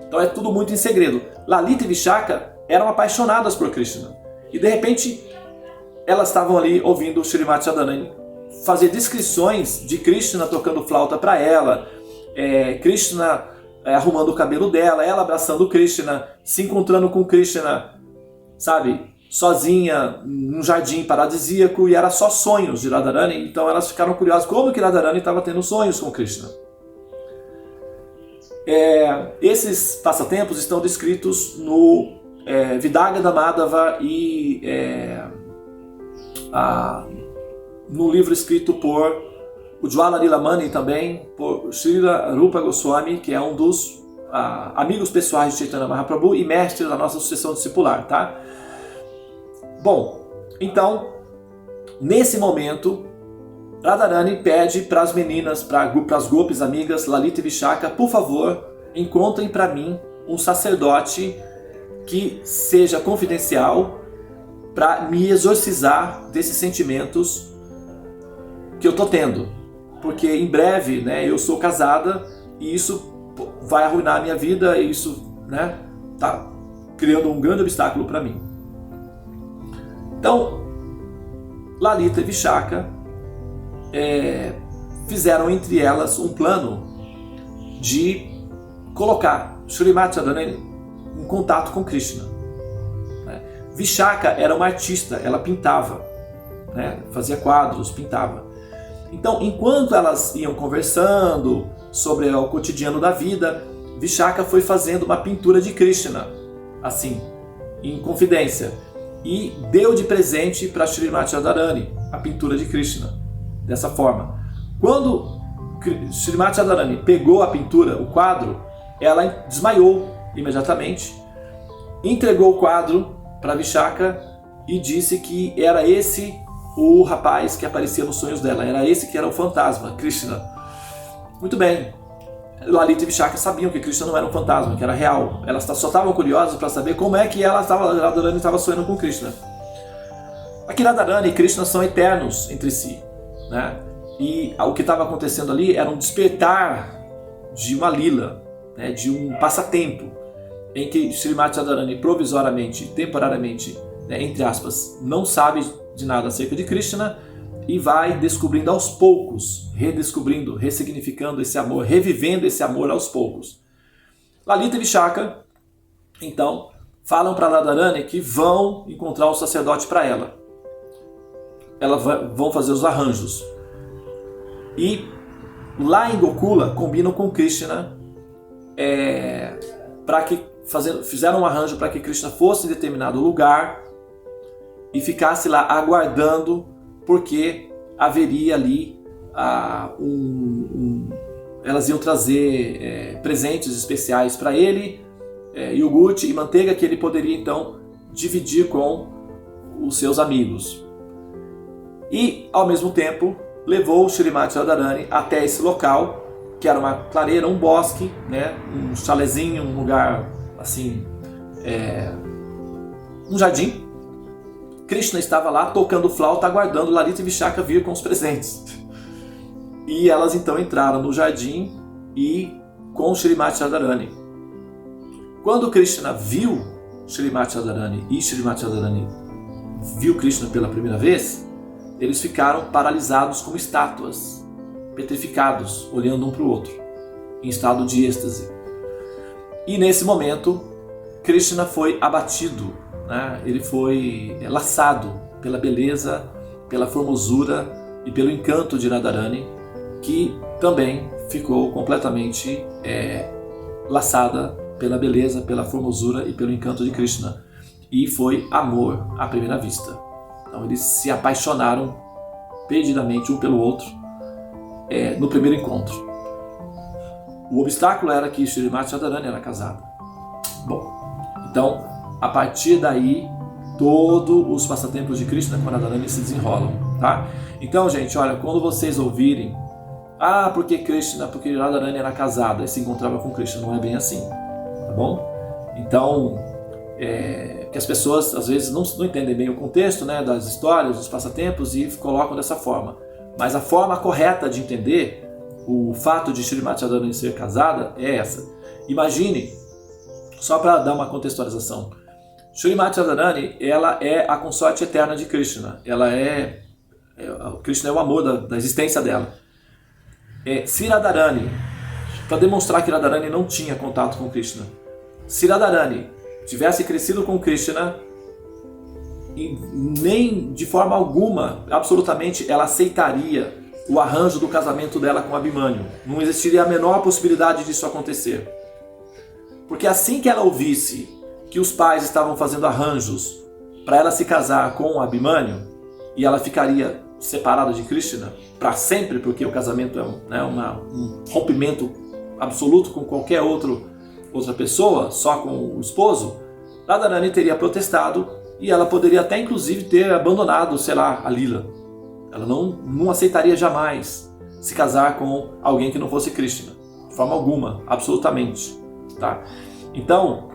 Então é tudo muito em segredo. Lalita e Vishaka eram apaixonadas por Krishna. E de repente elas estavam ali ouvindo Shrimati Radharani fazer descrições de Krishna tocando flauta para ela, Krishna arrumando o cabelo dela, ela abraçando Krishna, se encontrando com Krishna, sabe, sozinha num jardim paradisíaco, e era só sonhos de Radharani. Então elas ficaram curiosas como que Radharani estava tendo sonhos com Krishna. Esses passatempos estão descritos no Vidagada Madhava e no livro escrito por Ujjwala Lilamani, também por Srila Rupa Goswami, que é um dos amigos pessoais de Chaitanya Mahaprabhu e mestre da nossa sucessão discipular, tá? Bom, então, nesse momento, Radharani pede para as meninas, para as gopis amigas, Lalita e Vishaka, por favor, encontrem para mim um sacerdote que seja confidencial para me exorcizar desses sentimentos que eu estou tendo. Porque em breve, né, eu sou casada e isso vai arruinar a minha vida, e isso, né, tá criando um grande obstáculo para mim. Então, Lalita e Vishaka fizeram entre elas um plano de colocar Shrimati Radharani em contato com Krishna. Vishaka era uma artista, ela pintava, né, fazia quadros, pintava. Então, enquanto elas iam conversando sobre o cotidiano da vida, Vishaka foi fazendo uma pintura de Krishna, assim, em confidência, e deu de presente para Shrimati Radharani a pintura de Krishna, dessa forma. Quando Shrimati Radharani pegou a pintura, o quadro, ela desmaiou imediatamente, entregou o quadro para Vishaka e disse que era esse o rapaz que aparecia nos sonhos dela, era esse que era o fantasma, Krishna. Muito bem, Lalita e Vishaka sabiam que Krishna não era um fantasma, que era real. Elas só estavam curiosas para saber como é que Radharani estava sonhando com Krishna. Aqui Radharani e Krishna são eternos entre si, né? E o que estava acontecendo ali era um despertar de uma lila, né, de um passatempo, em que Shrimati Radharani provisoriamente, temporariamente, né, entre aspas, não sabe de nada acerca de Krishna. e vai descobrindo aos poucos, redescobrindo, ressignificando esse amor, revivendo esse amor aos poucos. Lalita e Vishaka, então, falam para Radharani que vão encontrar um sacerdote para ela. Elas vão fazer os arranjos. E lá em Gokula combinam com Krishna, fizeram um arranjo para que Krishna fosse em determinado lugar e ficasse lá aguardando, porque haveria ali elas iam trazer presentes especiais para ele, iogurte e manteiga que ele poderia então dividir com os seus amigos. E ao mesmo tempo levou Shrimati Radharani até esse local, que era uma clareira, um bosque, né, um chalezinho, um lugar assim, um jardim. Krishna estava lá tocando flauta, aguardando Lalita e Vishaka vir com os presentes. E elas então entraram no jardim e com Shrimati Radharani. Quando Krishna viu Shrimati Radharani e Shrimati Radharani viu Krishna pela primeira vez, eles ficaram paralisados como estátuas, petrificados, olhando um para o outro, em estado de êxtase. E nesse momento, Krishna foi abatido, né? Ele foi laçado pela beleza, pela formosura e pelo encanto de Radharani, que também ficou completamente laçada pela beleza, pela formosura e pelo encanto de Krishna. E foi amor à primeira vista. Então eles se apaixonaram perdidamente um pelo outro no primeiro encontro. O obstáculo era que Shrimati Radharani era casada. Bom, então a partir daí todos os passatempos de Krishna com Radharani se desenrolam, tá? Então, gente, olha, quando vocês ouvirem porque Radharani era casada e se encontrava com Krishna, não é bem assim, tá bom? Então, que as pessoas às vezes não entendem bem o contexto, né, das histórias, dos passatempos e colocam dessa forma. Mas a forma correta de entender o fato de Shrimati Radharani ser casada é essa. Imagine, só para dar uma contextualização, Shrimati Radharani, ela é a consorte eterna de Krishna. Krishna é o amor da existência dela. Se Radharani, para demonstrar que Radharani não tinha contato com Krishna, se Radharani tivesse crescido com Krishna, e nem de forma alguma, absolutamente, ela aceitaria o arranjo do casamento dela com Abhimanyu. Não existiria a menor possibilidade disso acontecer. Porque assim que ela ouvisse que os pais estavam fazendo arranjos para ela se casar com Abhimanyu, e ela ficaria separada de Krishna para sempre, porque o casamento é um rompimento absoluto com qualquer outra pessoa, só com o esposo, Radharani teria protestado e ela poderia até inclusive ter abandonado, sei lá, a Lila. Ela não aceitaria jamais se casar com alguém que não fosse Krishna, de forma alguma, absolutamente, tá? Então,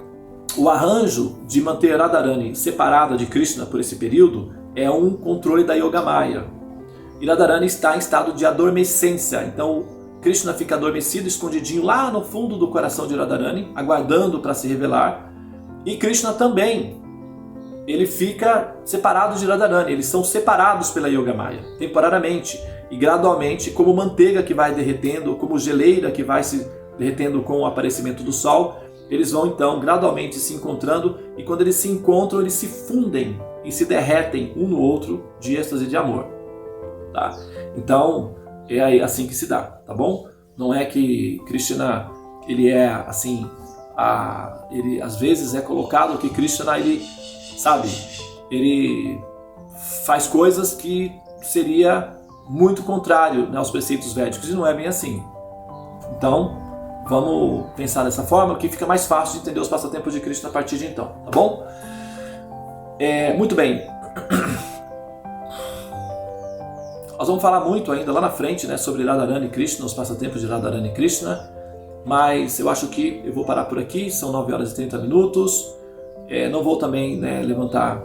o arranjo de manter Radharani separada de Krishna por esse período é um controle da Yogamaya. E Radharani está em estado de adormecência, então Krishna fica adormecido, escondidinho lá no fundo do coração de Radharani, aguardando para se revelar. E Krishna também, ele fica separado de Radharani, eles são separados pela Yogamaya, temporariamente e gradualmente, como manteiga que vai derretendo, como geleira que vai se derretendo com o aparecimento do sol, eles vão então gradualmente se encontrando, e quando eles se encontram, eles se fundem e se derretem um no outro de êxtase de amor, tá? Então, é assim que se dá, tá bom? Não é que Krishna, ele é assim, ele às vezes é colocado que Krishna, ele faz coisas que seria muito contrário, né, aos preceitos védicos, e não é bem assim. Então, vamos pensar dessa forma, que fica mais fácil de entender os passatempos de Krishna a partir de então, tá bom? Muito bem. Nós vamos falar muito ainda lá na frente, né, sobre Radharani e Krishna, os passatempos de Radharani e Krishna, mas eu acho que eu vou parar por aqui, são 9 horas e 30 minutos. Não vou também, né, levantar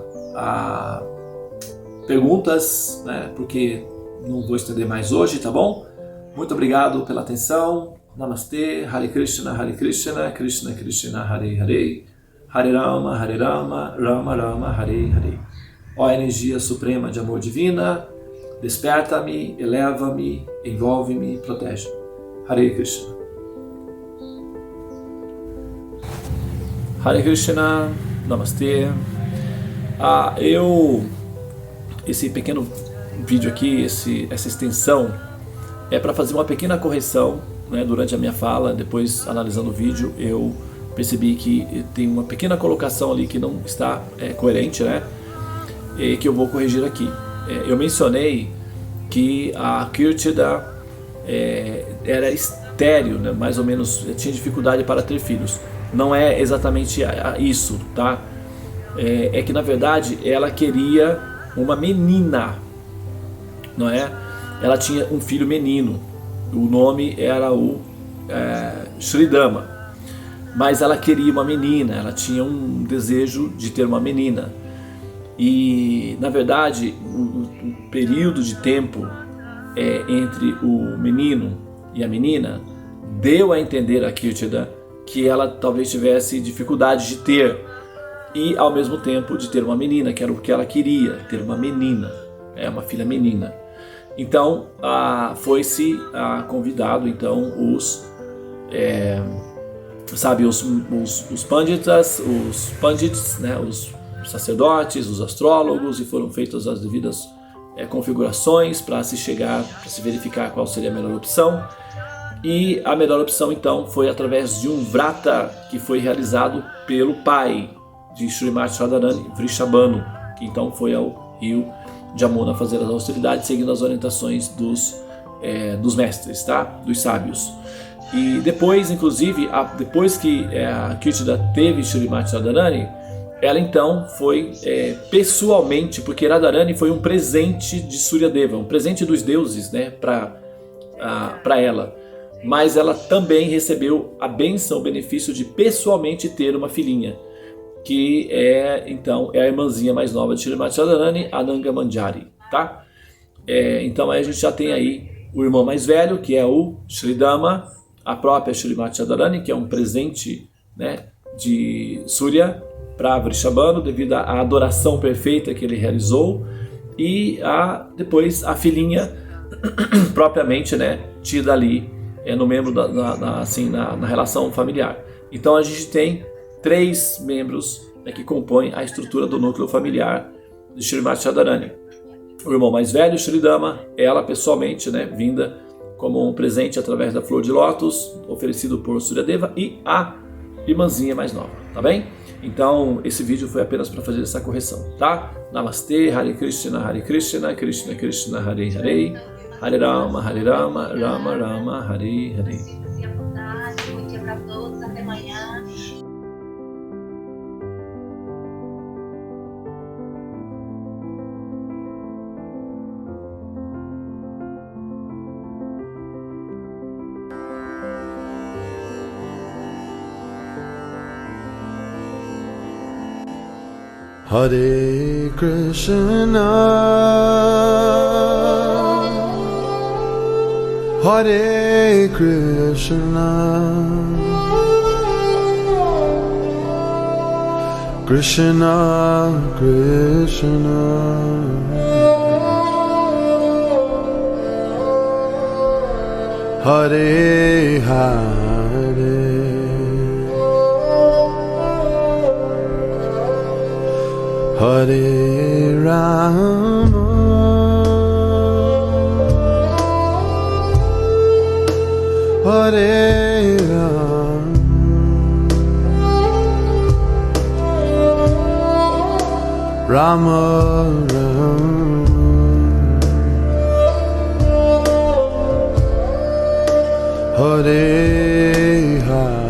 perguntas, né, porque não vou estender mais hoje, tá bom? Muito obrigado pela atenção. Namastê, Hare Krishna, Krishna Krishna, Hare Hare, Hare Rama, Rama Rama, Hare Hare. Ó energia suprema de amor divina, Desperta-me, eleva-me, envolve-me, protege-me. Hare Krishna. Hare Krishna, Namastê. Esse pequeno vídeo aqui, essa extensão, é para fazer uma pequena correção, né, durante a minha fala. Depois, analisando o vídeo, eu percebi que tem uma pequena colocação ali que não está coerente, né, e que eu vou corrigir aqui. Eu mencionei que a Kirtida era estéril, né, mais ou menos, tinha dificuldade para ter filhos. Não é exatamente isso, tá? É que na verdade ela queria uma menina, não é? Ela tinha um filho menino, o nome era o Sridama, mas ela queria uma menina, ela tinha um desejo de ter uma menina. E na verdade o período de tempo entre o menino e a menina deu a entender a Kirtida que ela talvez tivesse dificuldade de ter, e ao mesmo tempo de ter uma menina, que era o que ela queria, ter uma menina, uma filha menina. Então foi-se convidado então os pandits, né, os sacerdotes, os astrólogos, e foram feitas as devidas configurações para se verificar qual seria a melhor opção. E a melhor opção então foi através de um vrata que foi realizado pelo pai de Srimati Radharani, Vrishabhanu, que então foi ao rio Jamuna fazer as austeridades, seguindo as orientações dos mestres, tá? Dos sábios. E depois, inclusive, depois que a Kirtida teve Srimati Radharani, ela então foi pessoalmente, porque Radharani foi um presente de Suryadeva, um presente dos deuses, né, para ela. Mas ela também recebeu a bênção, o benefício de pessoalmente ter uma filhinha, que então é a irmãzinha mais nova de Srimati Radharani, Ananga Manjari, tá? Então aí a gente já tem aí o irmão mais velho, que é o Sridama, a própria Srimati Radharani, que é um presente, né, de Surya para Vrishabhanu, devido à adoração perfeita que ele realizou, e depois a filhinha propriamente, né, tida ali no membro na relação familiar. Então a gente tem 3 membros, né, que compõem a estrutura do núcleo familiar de Srimati Radharani. O irmão mais velho, Sridama, ela pessoalmente, né, vinda como um presente através da flor de lótus, oferecido por Suryadeva, e a irmãzinha mais nova, tá bem? Então esse vídeo foi apenas para fazer essa correção, tá? Namastê, Hare Krishna, Krishna Krishna, Hare Hare, Hare Rama, Rama Rama, Hare Hare. Bom dia para todos, até amanhã. Hare Krishna, Hare Krishna, Krishna Krishna, Hare Hare, Hare Rama, Hare Rama, Rama Rama, Hare Hare.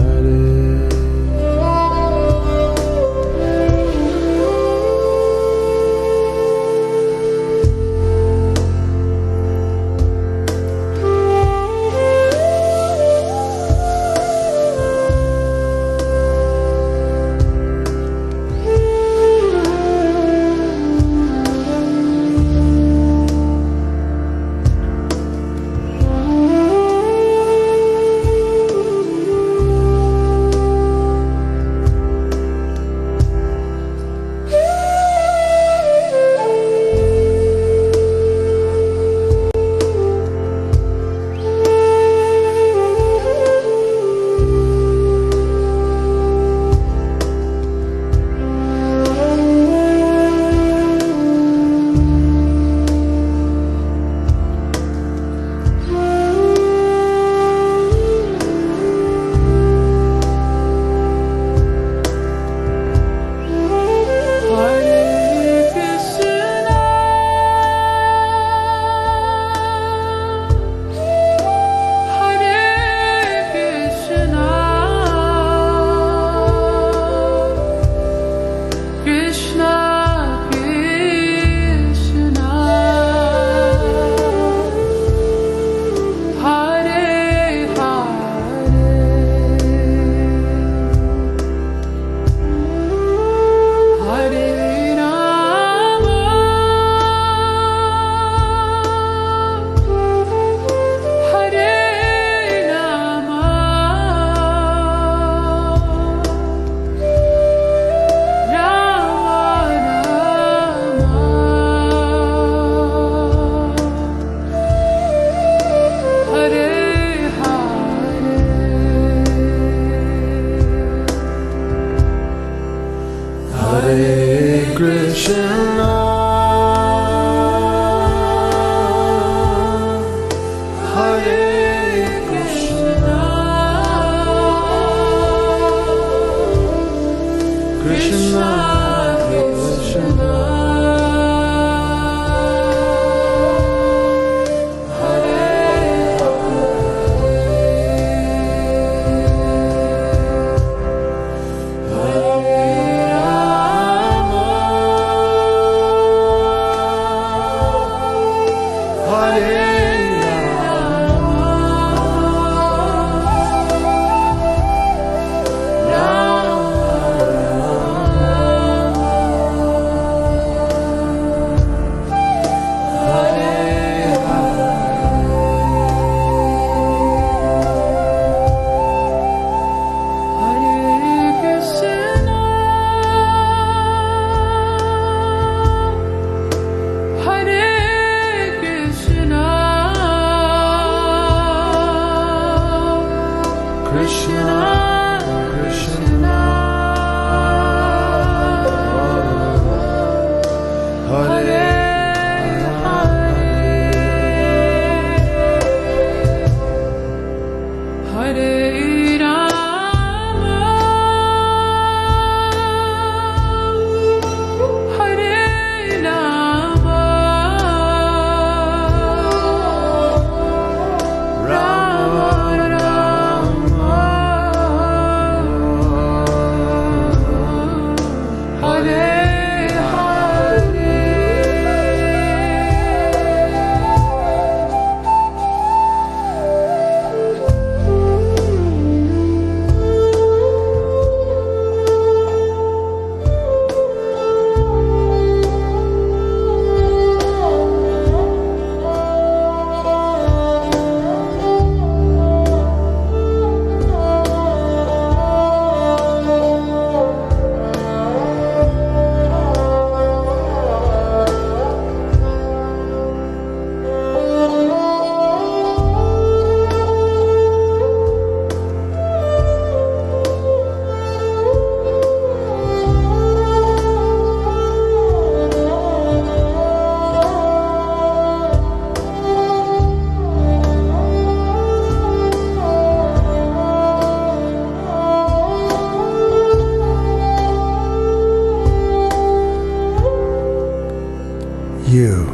you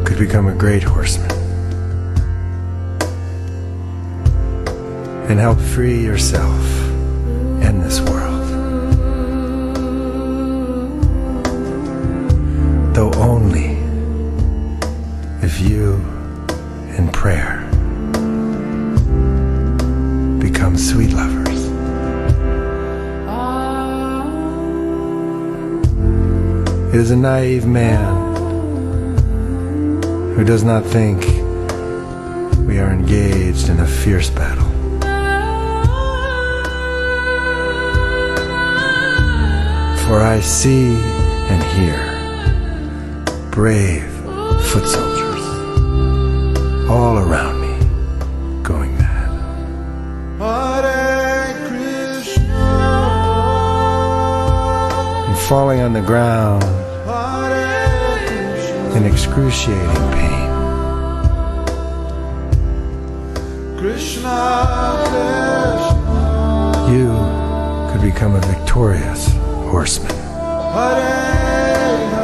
could become a great horseman and help free yourself and this world. Though only if you, in prayer, become sweet lovers. It is a naive man who does not think we are engaged in a fierce battle. For I see and hear brave foot soldiers all around me going mad. Hare Krishna. And falling on the ground in excruciating pain. Krishna, Krishna. You could become a victorious horseman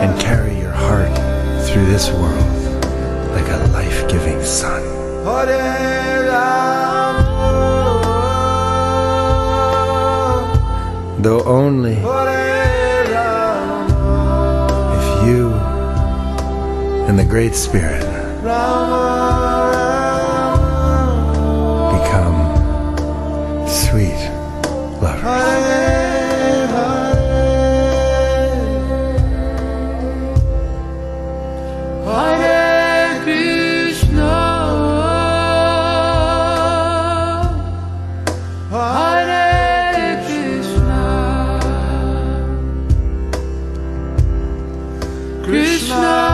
and carry your heart through this world like a life-giving sun. Though only if you and the Great Spirit become sweet lovers. Krishna,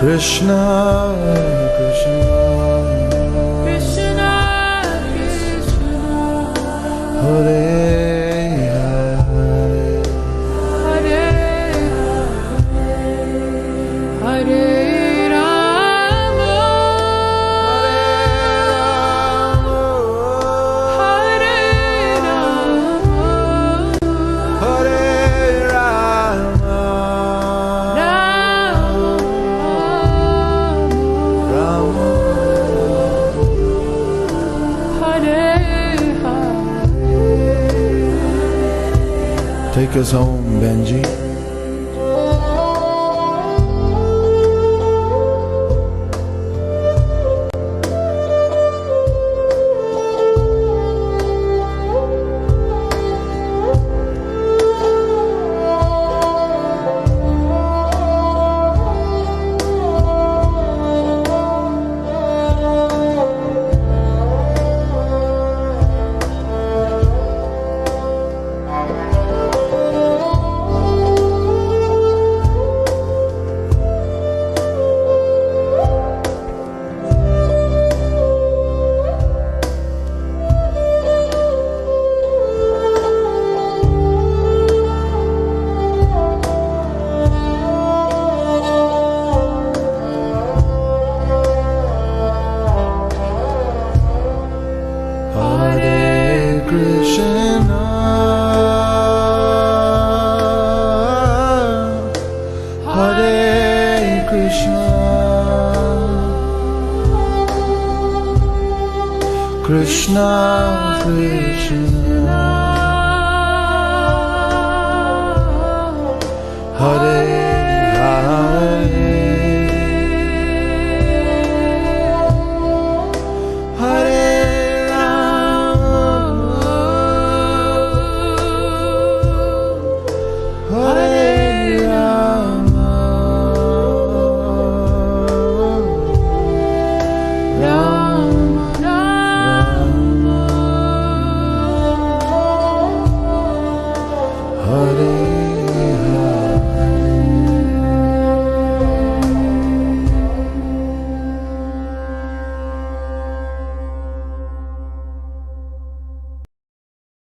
Krishna, Krishna, Krishna, Hare Hare, Hare Hare, Hare Rama, Hare Rama, Hare Rama, Take us home, Benji. Krishna, Krishna, Hare